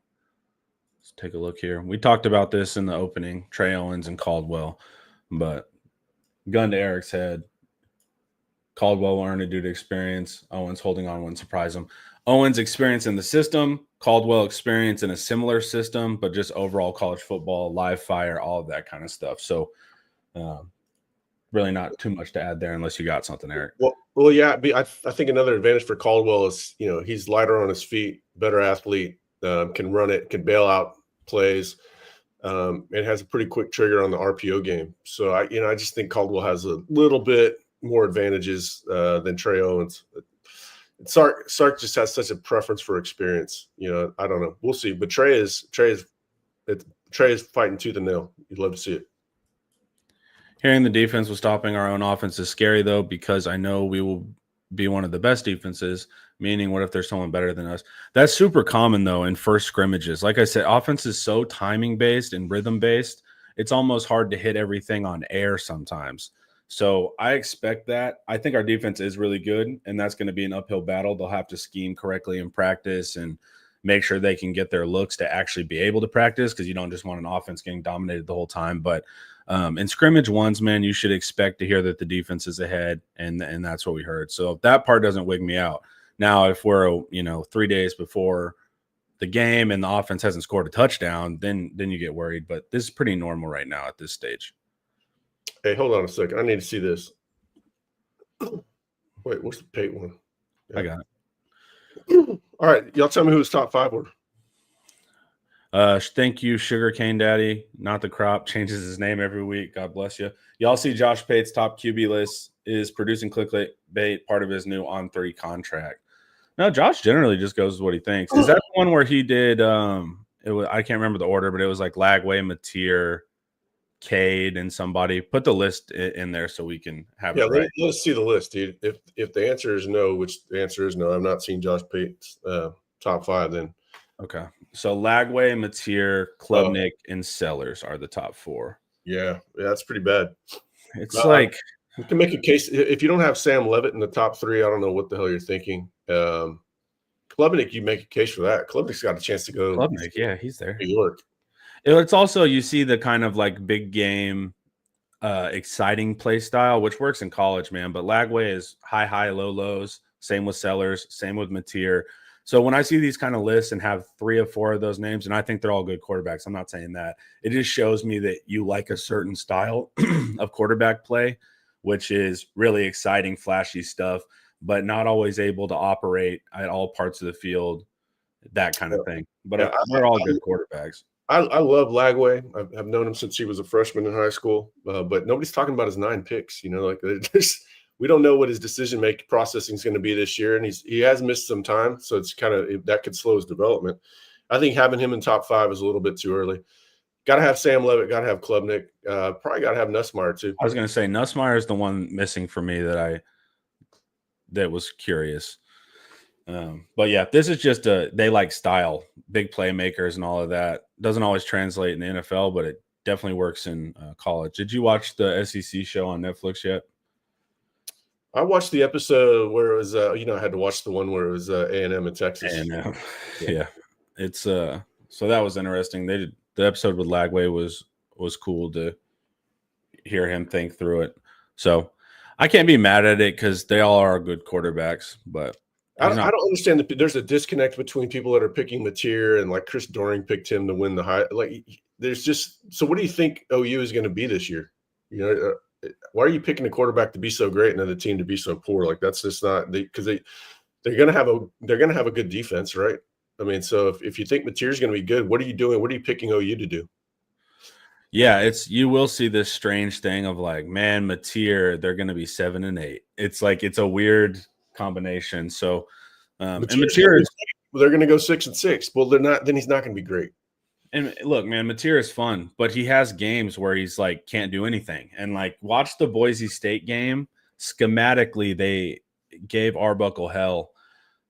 Let's take a look here. We talked about this in the opening, Trey Owens and Caldwell, but gun to Eric's head. Caldwell will earn it due to experience. Owens holding on wouldn't surprise him. Owens experience in the system. Caldwell experience in a similar system, but just overall college football, live fire, all of that kind of stuff. So really not too much to add there unless you got something, Eric.
Well, yeah. I think another advantage for Caldwell is, he's lighter on his feet, better athlete, can run it, can bail out plays. It has a pretty quick trigger on the RPO game. So I just think Caldwell has a little bit more advantages than Trey Owens. Sark just has such a preference for experience. I don't know. We'll see. But Trey is fighting tooth and nail. You'd love to see it.
Hearing the defense was stopping our own offense is scary, though, because I know we will be one of the best defenses, meaning what if there's someone better than us? That's super common, though, in first scrimmages. Like I said, offense is so timing-based and rhythm-based, it's almost hard to hit everything on air sometimes. So I expect that. I think our defense is really good, and that's going to be an uphill battle. They'll have to scheme correctly in practice and make sure they can get their looks to actually be able to practice, because you don't just want an offense getting dominated the whole time. But in scrimmage ones, man, you should expect to hear that the defense is ahead, and that's what we heard. So that part doesn't wig me out. Now, if we're 3 days before the game and the offense hasn't scored a touchdown, then you get worried. But this is pretty normal right now at this stage.
Hey, hold on a second. I need to see this. Wait, what's the paid one? Yeah.
I got it.
All right. Y'all tell me who his top 5 were.
Thank you, Sugarcane Daddy. Not the crop changes his name every week. God bless you. Y'all see Josh Pate's top QB list is producing clickbait, part of his new on-3 contract. No, Josh generally just goes with what he thinks. Is that the one where he did? I can't remember the order, but it was like Lagway, Mateer, Cade, and somebody. Put the list in there so we can have it right.
Let's see the list, dude. If the answer is no, which the answer is no, I've not seen Josh Pate's top 5. Then
okay, so Lagway, Mateer, Klubnik, and Sellers are the top 4.
Yeah, that's pretty bad.
It's like
you can make a case if you don't have Sam Levitt in the top 3. I don't know what the hell you're thinking. Klubnik, you make a case for that. Klubnik's got a chance to go.
Klubnik, yeah, he's there.
New York.
It's also, you see the kind of like big game, exciting play style, which works in college, man. But Lagway is high, low, lows. Same with Sellers. Same with Mateer. So when I see these kind of lists and have 3 or 4 of those names, and I think they're all good quarterbacks, I'm not saying that. It just shows me that you like a certain style of quarterback play, which is really exciting, flashy stuff, but not always able to operate at all parts of the field, that kind of thing. But they're all good quarterbacks.
I love Lagway. I've known him since he was a freshman in high school, but nobody's talking about his 9 picks. We don't know what his decision-making processing is going to be this year, and he has missed some time, so it's kind of that could slow his development. I think having him in top 5 is a little bit too early. Got to have Sam Levitt, got to have Klubnik, probably got to have Nussmeier too.
I was going to say Nussmeier is the one missing for me that was curious. But yeah, this is just they like style, big playmakers and all of that. Doesn't always translate in the NFL, but it definitely works in college. Did you watch the SEC show on Netflix yet?
I watched the episode where it was, I had to watch the one where it was A&M in Texas.
A&M. Yeah. It's so that was interesting. The episode with Lagway was cool to hear him think through it. So I can't be mad at it because they all are good quarterbacks, but
I don't understand that there's a disconnect between people that are picking Mateer and like Chris Doering picked him to win the high. Like, there's just so. What do you think OU is going to be this year? Why are you picking a quarterback to be so great and then the team to be so poor? Like, that's just not because they're going to have a good defense, right? I mean, so if you think Mateer is going to be good, what are you doing? What are you picking OU to do?
Yeah, you will see this strange thing of like, man, Mateer, they're going to be 7-8. It's like it's a weird combination. So, and Mateer,
they're going to go 6-6. Well, they're not. Then he's not going to be great.
And look, man, Mateer is fun, but he has games where he's like can't do anything. And like, watch the Boise State game. Schematically, they gave Arbuckle hell,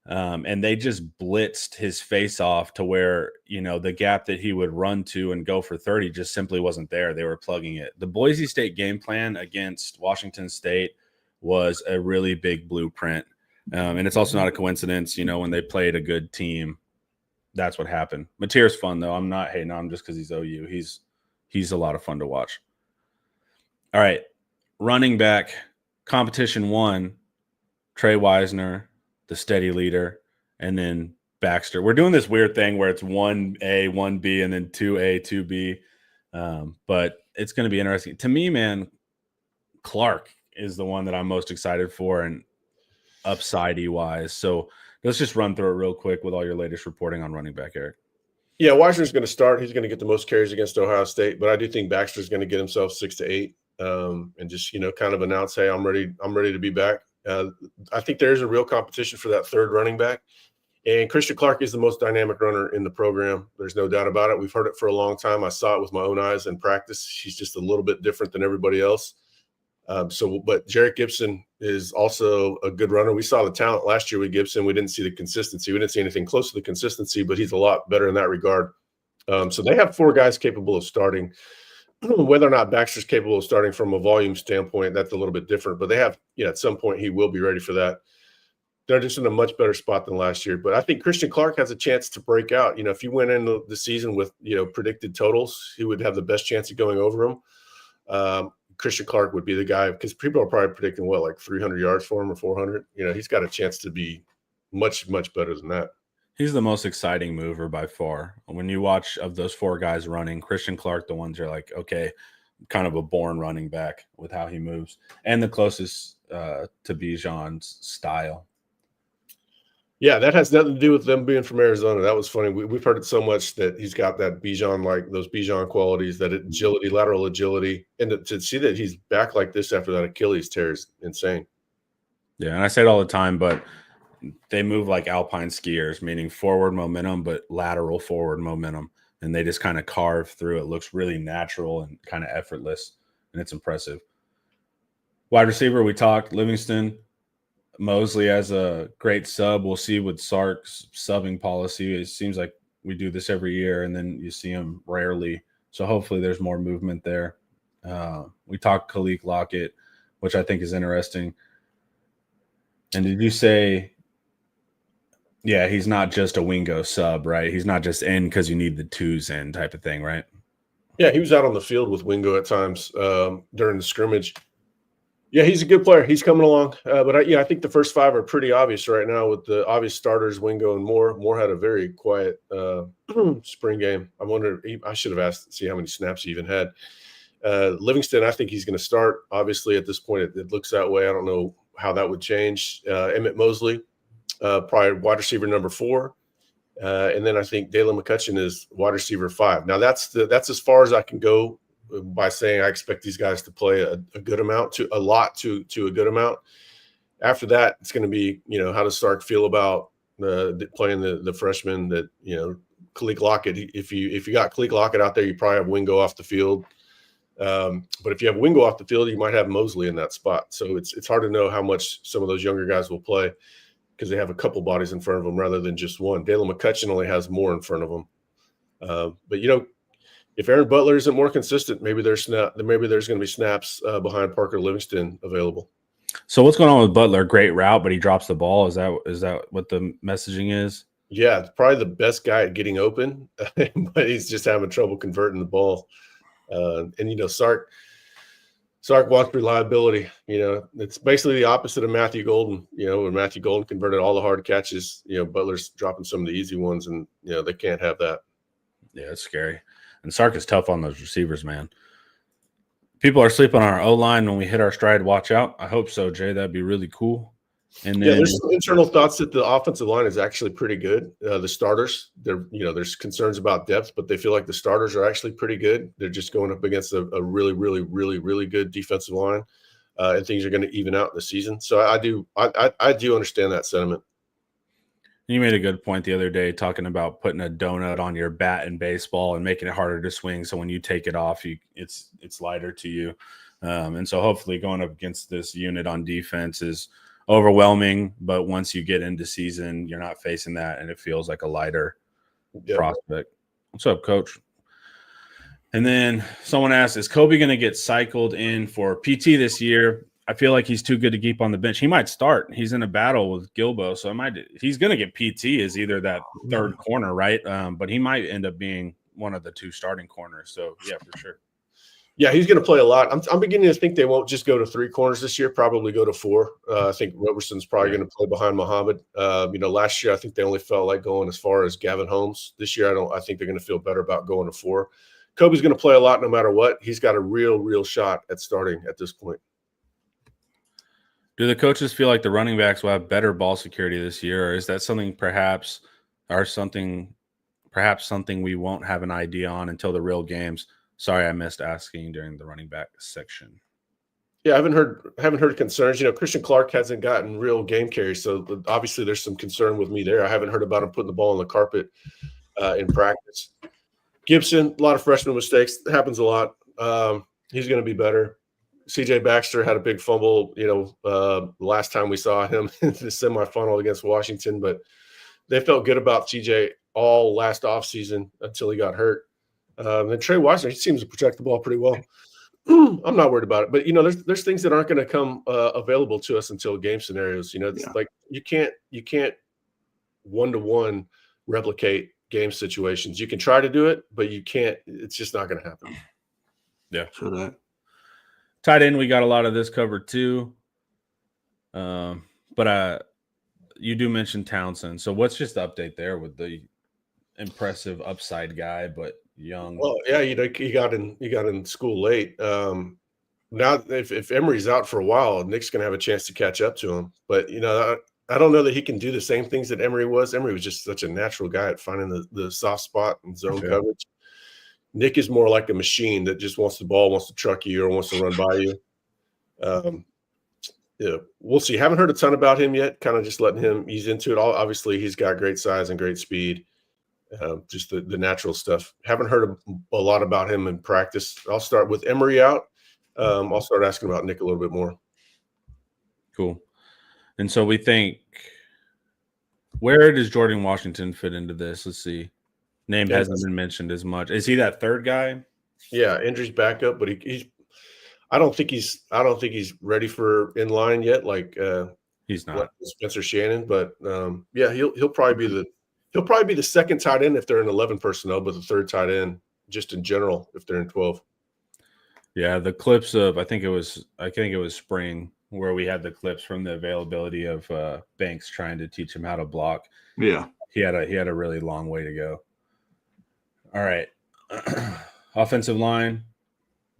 and they just blitzed his face off to where the gap that he would run to and go for 30 just simply wasn't there. They were plugging it. The Boise State game plan against Washington State was a really big blueprint. And it's also not a coincidence, when they played a good team, that's what happened. Mateer's fun, though. I'm not hating on him just because he's OU. He's a lot of fun to watch. All right, running back, competition 1, Trey Wisner, the steady leader, and then Baxter. We're doing this weird thing where it's 1A, 1B, and then 2A, 2B. But it's going to be interesting. To me, man, Clark is the one that I'm most excited for and upside-y wise. So let's just run through it real quick with all your latest reporting on running back, Eric.
Yeah, Wisner's going to start. He's going to get the most carries against Ohio State, but I do think Baxter's going to get himself 6 to 8 and just, kind of announce, hey, I'm ready to be back. I think there's a real competition for that third running back. And Christian Clark is the most dynamic runner in the program. There's no doubt about it. We've heard it for a long time. I saw it with my own eyes in practice. He's just a little bit different than everybody else. But Jarrett Gibson is also a good runner. We saw the talent last year with Gibson. We didn't see the consistency. We didn't see anything close to the consistency, but he's a lot better in that regard. So they have 4 guys capable of starting. Whether or not Baxter's capable of starting from a volume standpoint, that's a little bit different. But they have, at some point he will be ready for that. They're just in a much better spot than last year. But I think Christian Clark has a chance to break out. If you went into the season with, predicted totals, he would have the best chance of going over them. Christian Clark would be the guy because people are probably predicting like 300 yards for him or 400. He's got a chance to be much, much better than that.
He's the most exciting mover by far. When you watch of those 4 guys running, Christian Clark, the ones you're like, okay, kind of a born running back with how he moves and the closest to Bijan's style.
Yeah, that has nothing to do with them being from Arizona. That was funny. We've heard it so much that he's got that Bijan, like those Bijan qualities, that agility, lateral agility, and to see that he's back like this after that Achilles tear is insane.
Yeah, and I say it all the time, but they move like alpine skiers, meaning forward momentum, but lateral forward momentum. And they just kind of carve through. It looks really natural and kind of effortless, and it's impressive. Wide receiver, we talked. Livingston, Mosley as a great sub. We'll see with Sark's subbing policy. It seems like we do this every year, and then you see him rarely. So hopefully there's more movement there. We talked Khalil Lockett, which I think is interesting. And did you say – yeah, he's not just a Wingo sub, right? He's not just in because you need the twos in type of thing, right?
Yeah, he was out on the field with Wingo at times during the scrimmage. Yeah, he's a good player. He's coming along. But I think the first five are pretty obvious right now with the obvious starters, Wingo and Moore. Moore had a very quiet spring game. I wonder – I should have asked to see how many snaps he even had. Livingston, I think he's going to start. Obviously, at this point, it looks that way. I don't know how that would change. Emmett Mosley. Probably wide receiver number 4. And then I think Dalen McCutcheon is wide receiver 5. Now that's as far as I can go by saying I expect these guys to play a good amount to a good amount. After that, it's going to be, how does Sark feel about playing the freshman that, Khalil Lockett. If you got Khalil Lockett out there, you probably have Wingo off the field. But if you have Wingo off the field, you might have Mosley in that spot. So it's hard to know how much some of those younger guys will play, because they have a couple bodies in front of them rather than just one. Dalen McCutcheon only has more in front of them. But if Aaron Butler isn't more consistent, maybe there's going to be snaps behind Parker Livingston available.
So what's going on with Butler? Great route, but he drops the ball. Is that what the messaging is?
Yeah, probably the best guy at getting open, but he's just having trouble converting the ball. Sark wants reliability. It's basically the opposite of Matthew Golden. When Matthew Golden converted all the hard catches, Butler's dropping some of the easy ones, and they can't have that.
Yeah, it's scary. And Sark is tough on those receivers, man. People are sleeping on our O-line when we hit our stride. Watch out. I hope so, Jay. That'd be really cool. And then
there's some internal thoughts that the offensive line is actually pretty good. The starters, there's concerns about depth, but they feel like the starters are actually pretty good. They're just going up against a really, really, really, really good defensive line, and things are going to even out in the season. So I do understand that sentiment.
You made a good point the other day talking about putting a donut on your bat in baseball and making it harder to swing. So when you take it off, it's lighter to you. And so hopefully going up against this unit on defense is overwhelming, but once you get into season, you're not facing that, and it feels like a lighter prospect. What's up, Coach? And then someone asked, is Kobe going to get cycled in for PT this year? I feel like he's too good to keep on the bench. He might start. He's in a battle with Gilbo, so he's going to get PT as either that third corner, right? But he might end up being one of the 2 starting corners. So, yeah, for sure.
Yeah, he's going to play a lot. I'm beginning to think they won't just go to 3 corners this year, probably go to 4. I think Roberson's probably going to play behind Muhammad. Last year I think they only felt like going as far as Gavin Holmes. This year I think they're going to feel better about going to 4. Kobe's going to play a lot no matter what. He's got a real shot at starting at this point.
Do the coaches feel like the running backs will have better ball security this year, or is that something something we won't have an idea on until the real games? Sorry, I missed asking during the running back section.
Yeah, I haven't heard concerns. Christian Clark hasn't gotten real game carries, so obviously there's some concern with me there. I haven't heard about him putting the ball on the carpet in practice. Gibson, a lot of freshman mistakes. It happens a lot. He's going to be better. CJ Baxter had a big fumble, last time we saw him in the semifinal against Washington, but they felt good about CJ all last offseason until he got hurt. And Trey Washington, he seems to protect the ball pretty well. I'm not worried about it, but there's things that aren't going to come available to us until game scenarios. It's like you can't 1-to-1 replicate game situations. You can try to do it, but you can't. It's just not going to happen.
Yeah,
for that.
Tight end, we got a lot of this covered too. But you do mention Townsend. So what's just the update there with the impressive upside guy, but young?
Well, yeah, he got in school late. Now if Emery's out for a while, Nick's going to have a chance to catch up to him. But I I don't know that he can do the same things that Emory was. Emory was just such a natural guy at finding the soft spot and zone coverage. Nick is more like a machine that just wants the ball, wants to truck you, or wants to run by you. Yeah, we'll see. Haven't heard a ton about him yet. Kind of just letting him ease into it. Obviously, he's got great size and great speed. Just the natural stuff. Haven't heard a lot about him in practice. I'll start with Emory out. I'll start asking about Nick a little bit more.
Cool. And so we think, where does Jordan Washington fit into this? Let's see. Name hasn't been mentioned as much. Is he that third guy?
Yeah, injuries back up, but he's. I don't think he's ready for in line yet. Like
he's not
Spencer Shannon, but yeah, he'll probably be the second tight end if they're in 11 personnel, but the third tight end just in general if they're in 12.
Yeah, the clips of I think it was spring where we had the clips from the availability of Banks trying to teach him how to block.
Yeah,
he had a really long way to go. All right, offensive line.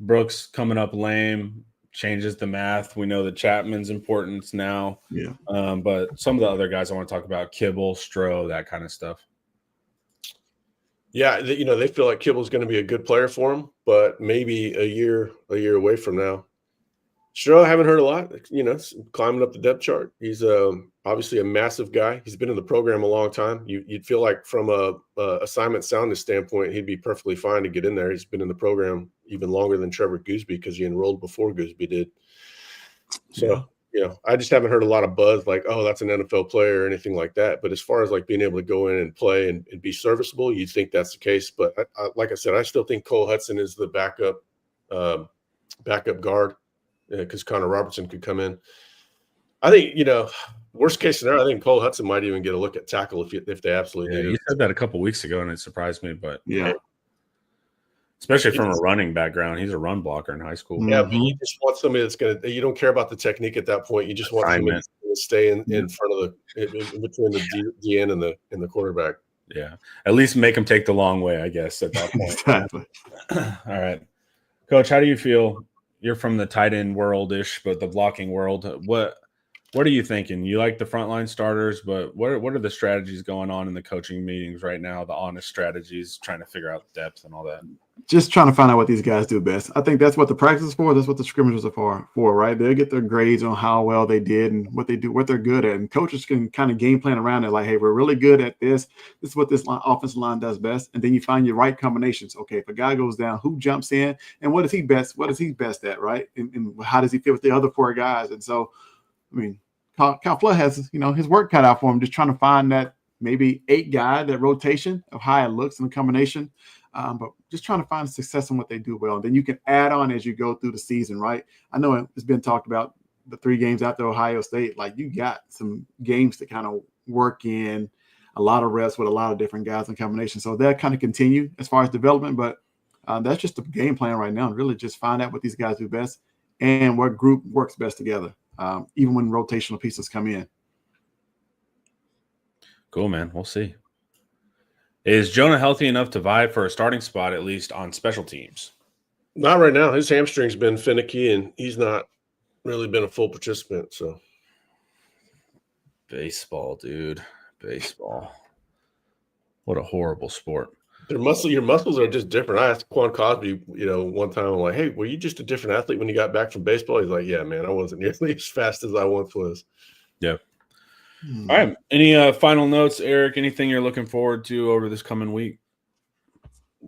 Brooks coming up lame, changes the math. We know that Chapman's importance now.
Yeah.
But some of the other guys I want to talk about, Kibble, Stroh, that kind of stuff.
Yeah, they feel like Kibble's going to be a good player for him, but maybe a year away from now. Stroh, I haven't heard a lot. Climbing up the depth chart. He's obviously a massive guy. He's been in the program a long time. You'd feel like from a assignment soundness standpoint, he'd be perfectly fine to get in there. He's been in the program even longer than Trevor Gooseby because he enrolled before Gooseby did. So, I just haven't heard a lot of buzz like, oh, that's an NFL player or anything like that. But as far as like being able to go in and play and be serviceable, you'd think that's the case. But like I said, I still think Cole Hudson is the backup guard. Because Connor Robertson could come in. I think, worst case scenario, I think Cole Hudson might even get a look at tackle if they absolutely need it.
You said that a couple weeks ago, and it surprised me. But
yeah,
especially from a running background, he's a run blocker in high school.
Yeah, but you just want somebody that's going to – you don't care about the technique at that point. You just want somebody that's going to stay in front of in between the DN and the quarterback.
Yeah, at least make him take the long way, I guess, at that point.
Exactly.
All right. Coach, how do you feel? You're from the tight end world-ish, but the blocking world. What are you thinking? You like the frontline starters, but what are the strategies going on in the coaching meetings right now? The honest strategies, trying to figure out depth and all that.
Just trying to find out what these guys do best. I think that's what the practice is for. That's what the scrimmages are for, right? They'll get their grades on how well they did and what they do, what they're good at. And coaches can kind of game plan around it. Like, hey, we're really good at this. This is what this offensive line does best. And then you find your right combinations. Okay, if a guy goes down, who jumps in? And what is he best? What is he best at, right? And how does he fit with the other four guys? And so, I mean, Cal Flood has, his work cut out for him, just trying to find that maybe 8 guy, that rotation of how it looks in the combination. But just trying to find success in what they do well. And then you can add on as you go through the season, right? I know it's been talked about the 3 games after Ohio State. Like, you got some games to kind of work in, a lot of reps with a lot of different guys in combination. So that kind of continue as far as development. But that's just the game plan right now. And really just find out what these guys do best and what group works best together, even when rotational pieces come in.
Cool, man. We'll see. Is Jonah healthy enough to vie for a starting spot, at least on special teams?
Not right now. His hamstring's been finicky, and he's not really been a full participant. So,
baseball, dude, baseball. What a horrible sport.
Your muscles are just different. I asked Quan Cosby, one time, I'm like, "Hey, were you just a different athlete when you got back from baseball?" He's like, "Yeah, man, I wasn't nearly as fast as I once was."
Yeah. All right. Any final notes, Eric? Anything you're looking forward to over this coming week?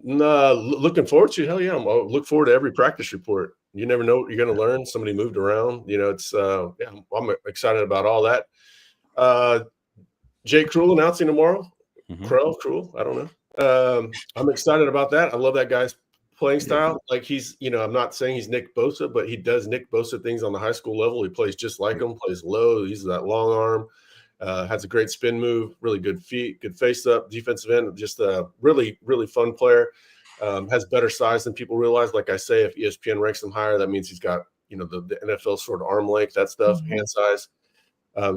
No, looking forward to, hell yeah. I'll look forward to every practice report. You never know what you're going to learn. Somebody moved around. It's I'm excited about all that. Jake Krull announcing tomorrow.
Mm-hmm.
Krull, I don't know. I'm excited about that. I love that guy's playing style. Like, he's, I'm not saying he's Nick Bosa, but he does Nick Bosa things on the high school level. He plays just like him, plays low, uses that long arm. Has a great spin move, really good feet, good face up, defensive end, just a really, really fun player. Has better size than people realize. Like I say, if ESPN ranks him higher, that means he's got, the NFL sort of arm length, that stuff, hand size.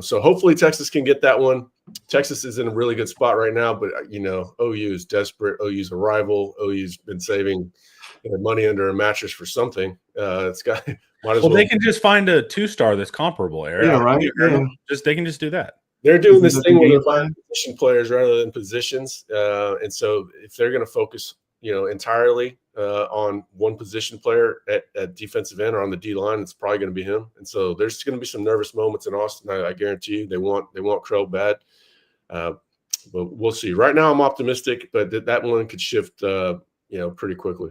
So hopefully Texas can get that one. Texas is in a really good spot right now, but, OU is desperate. OU's a rival. OU's been saving money under a mattress for something. It's got –
they can just find a 2-star that's comparable, Eric.
Yeah, right. Yeah.
They can just do that.
They're doing
Isn't
this
that
thing
the
where
game
they're buying
plan?
position players rather than positions, and so if they're going to focus, entirely on one position player at defensive end or on the D line, it's probably going to be him. And so there's going to be some nervous moments in Austin. I guarantee you, they want Crow bad, but we'll see. Right now, I'm optimistic, but that one could shift, pretty quickly.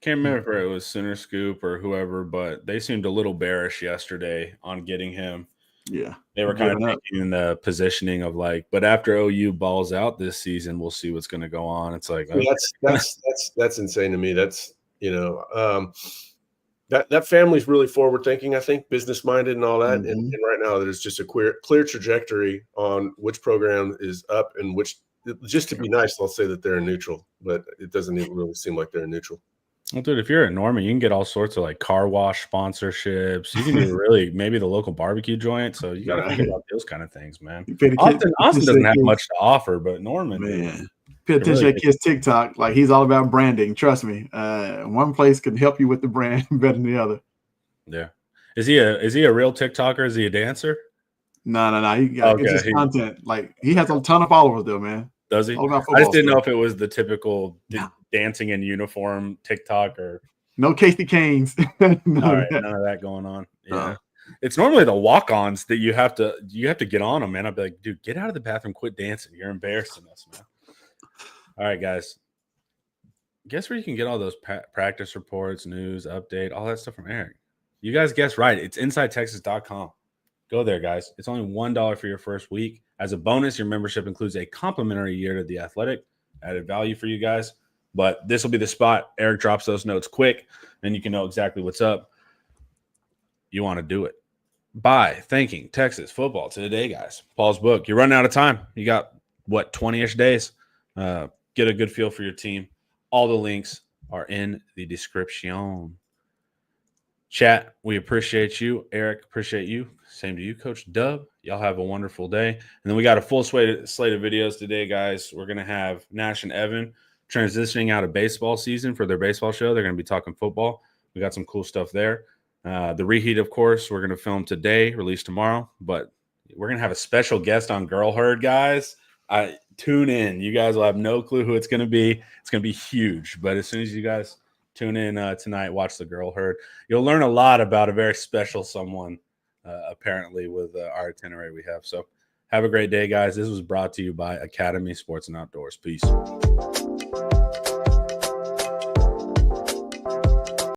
Can't remember if it was Center Scoop or whoever, but they seemed a little bearish yesterday on getting him.
Yeah.
They were kind of
Giving up.
thinking in the positioning of like, but after OU balls out this season, we'll see what's going to go on. It's like, okay.
That's insane to me. That's that family's really forward thinking. I think business minded and all that.
Mhm.
And right now, there's just a clear trajectory on which program is up and which. Just to be nice, I'll say that they're in neutral, but it doesn't even really seem like they're in neutral.
Well, dude, if you're at Norman, you can get all sorts of like car wash sponsorships. You can do really maybe the local barbecue joint. So you got to think
Right.
about those kind of things, man.
You pay the kid-
Austin doesn't have
kids-
much to offer, but Norman, dude,
Man, pay attention
really
to that kid's TikTok. Like, he's all about branding. Trust me. One place can help you with the brand better than the other.
yeah. Is he a real TikToker? Is he a dancer?
No. He got
Okay,
it's just content. Like, he has a ton of followers though, man.
Does he?
All about
I
football
just didn't know
stuff.
if it was the typical
No.
dancing in uniform TikTok or
No Casey Canes.
all right, none of that going on. Yeah. It's normally the walk-ons that you have to get on them, man. I'd be like, dude, get out of the bathroom, quit dancing. You're embarrassing us, man. All right, guys. Guess where you can get all those practice reports, news, update, all that stuff from Eric. You guys guessed right. It's InsideTexas.com. Go there, guys. It's only $1 for your first week. As a bonus, your membership includes a complimentary year to The Athletic. Added value for you guys. But this will be the spot. Eric drops those notes quick, and you can know exactly what's up. You want to do it. By thanking Texas football today, guys. Paul's book. You're running out of time. You got, 20-ish days. Get a good feel for your team. All the links are in the description. Chat, we appreciate you. Eric, appreciate you. Same to you, Coach Dub. Y'all have a wonderful day. And then we got a full slate of videos today, guys. We're going to have Nash and Evan transitioning out of baseball season for their baseball show. They're going to be talking football. We got some cool stuff there. The reheat, of course, we're going to film today, release tomorrow. But we're going to have a special guest on Girl Herd, guys. Tune in. You guys will have no clue who it's going to be. It's going to be huge. But as soon as you guys tune in tonight, watch the Girl Herd. You'll learn a lot about a very special someone, apparently, with our itinerary we have. So have a great day, guys. This was brought to you by Academy Sports and Outdoors. Peace.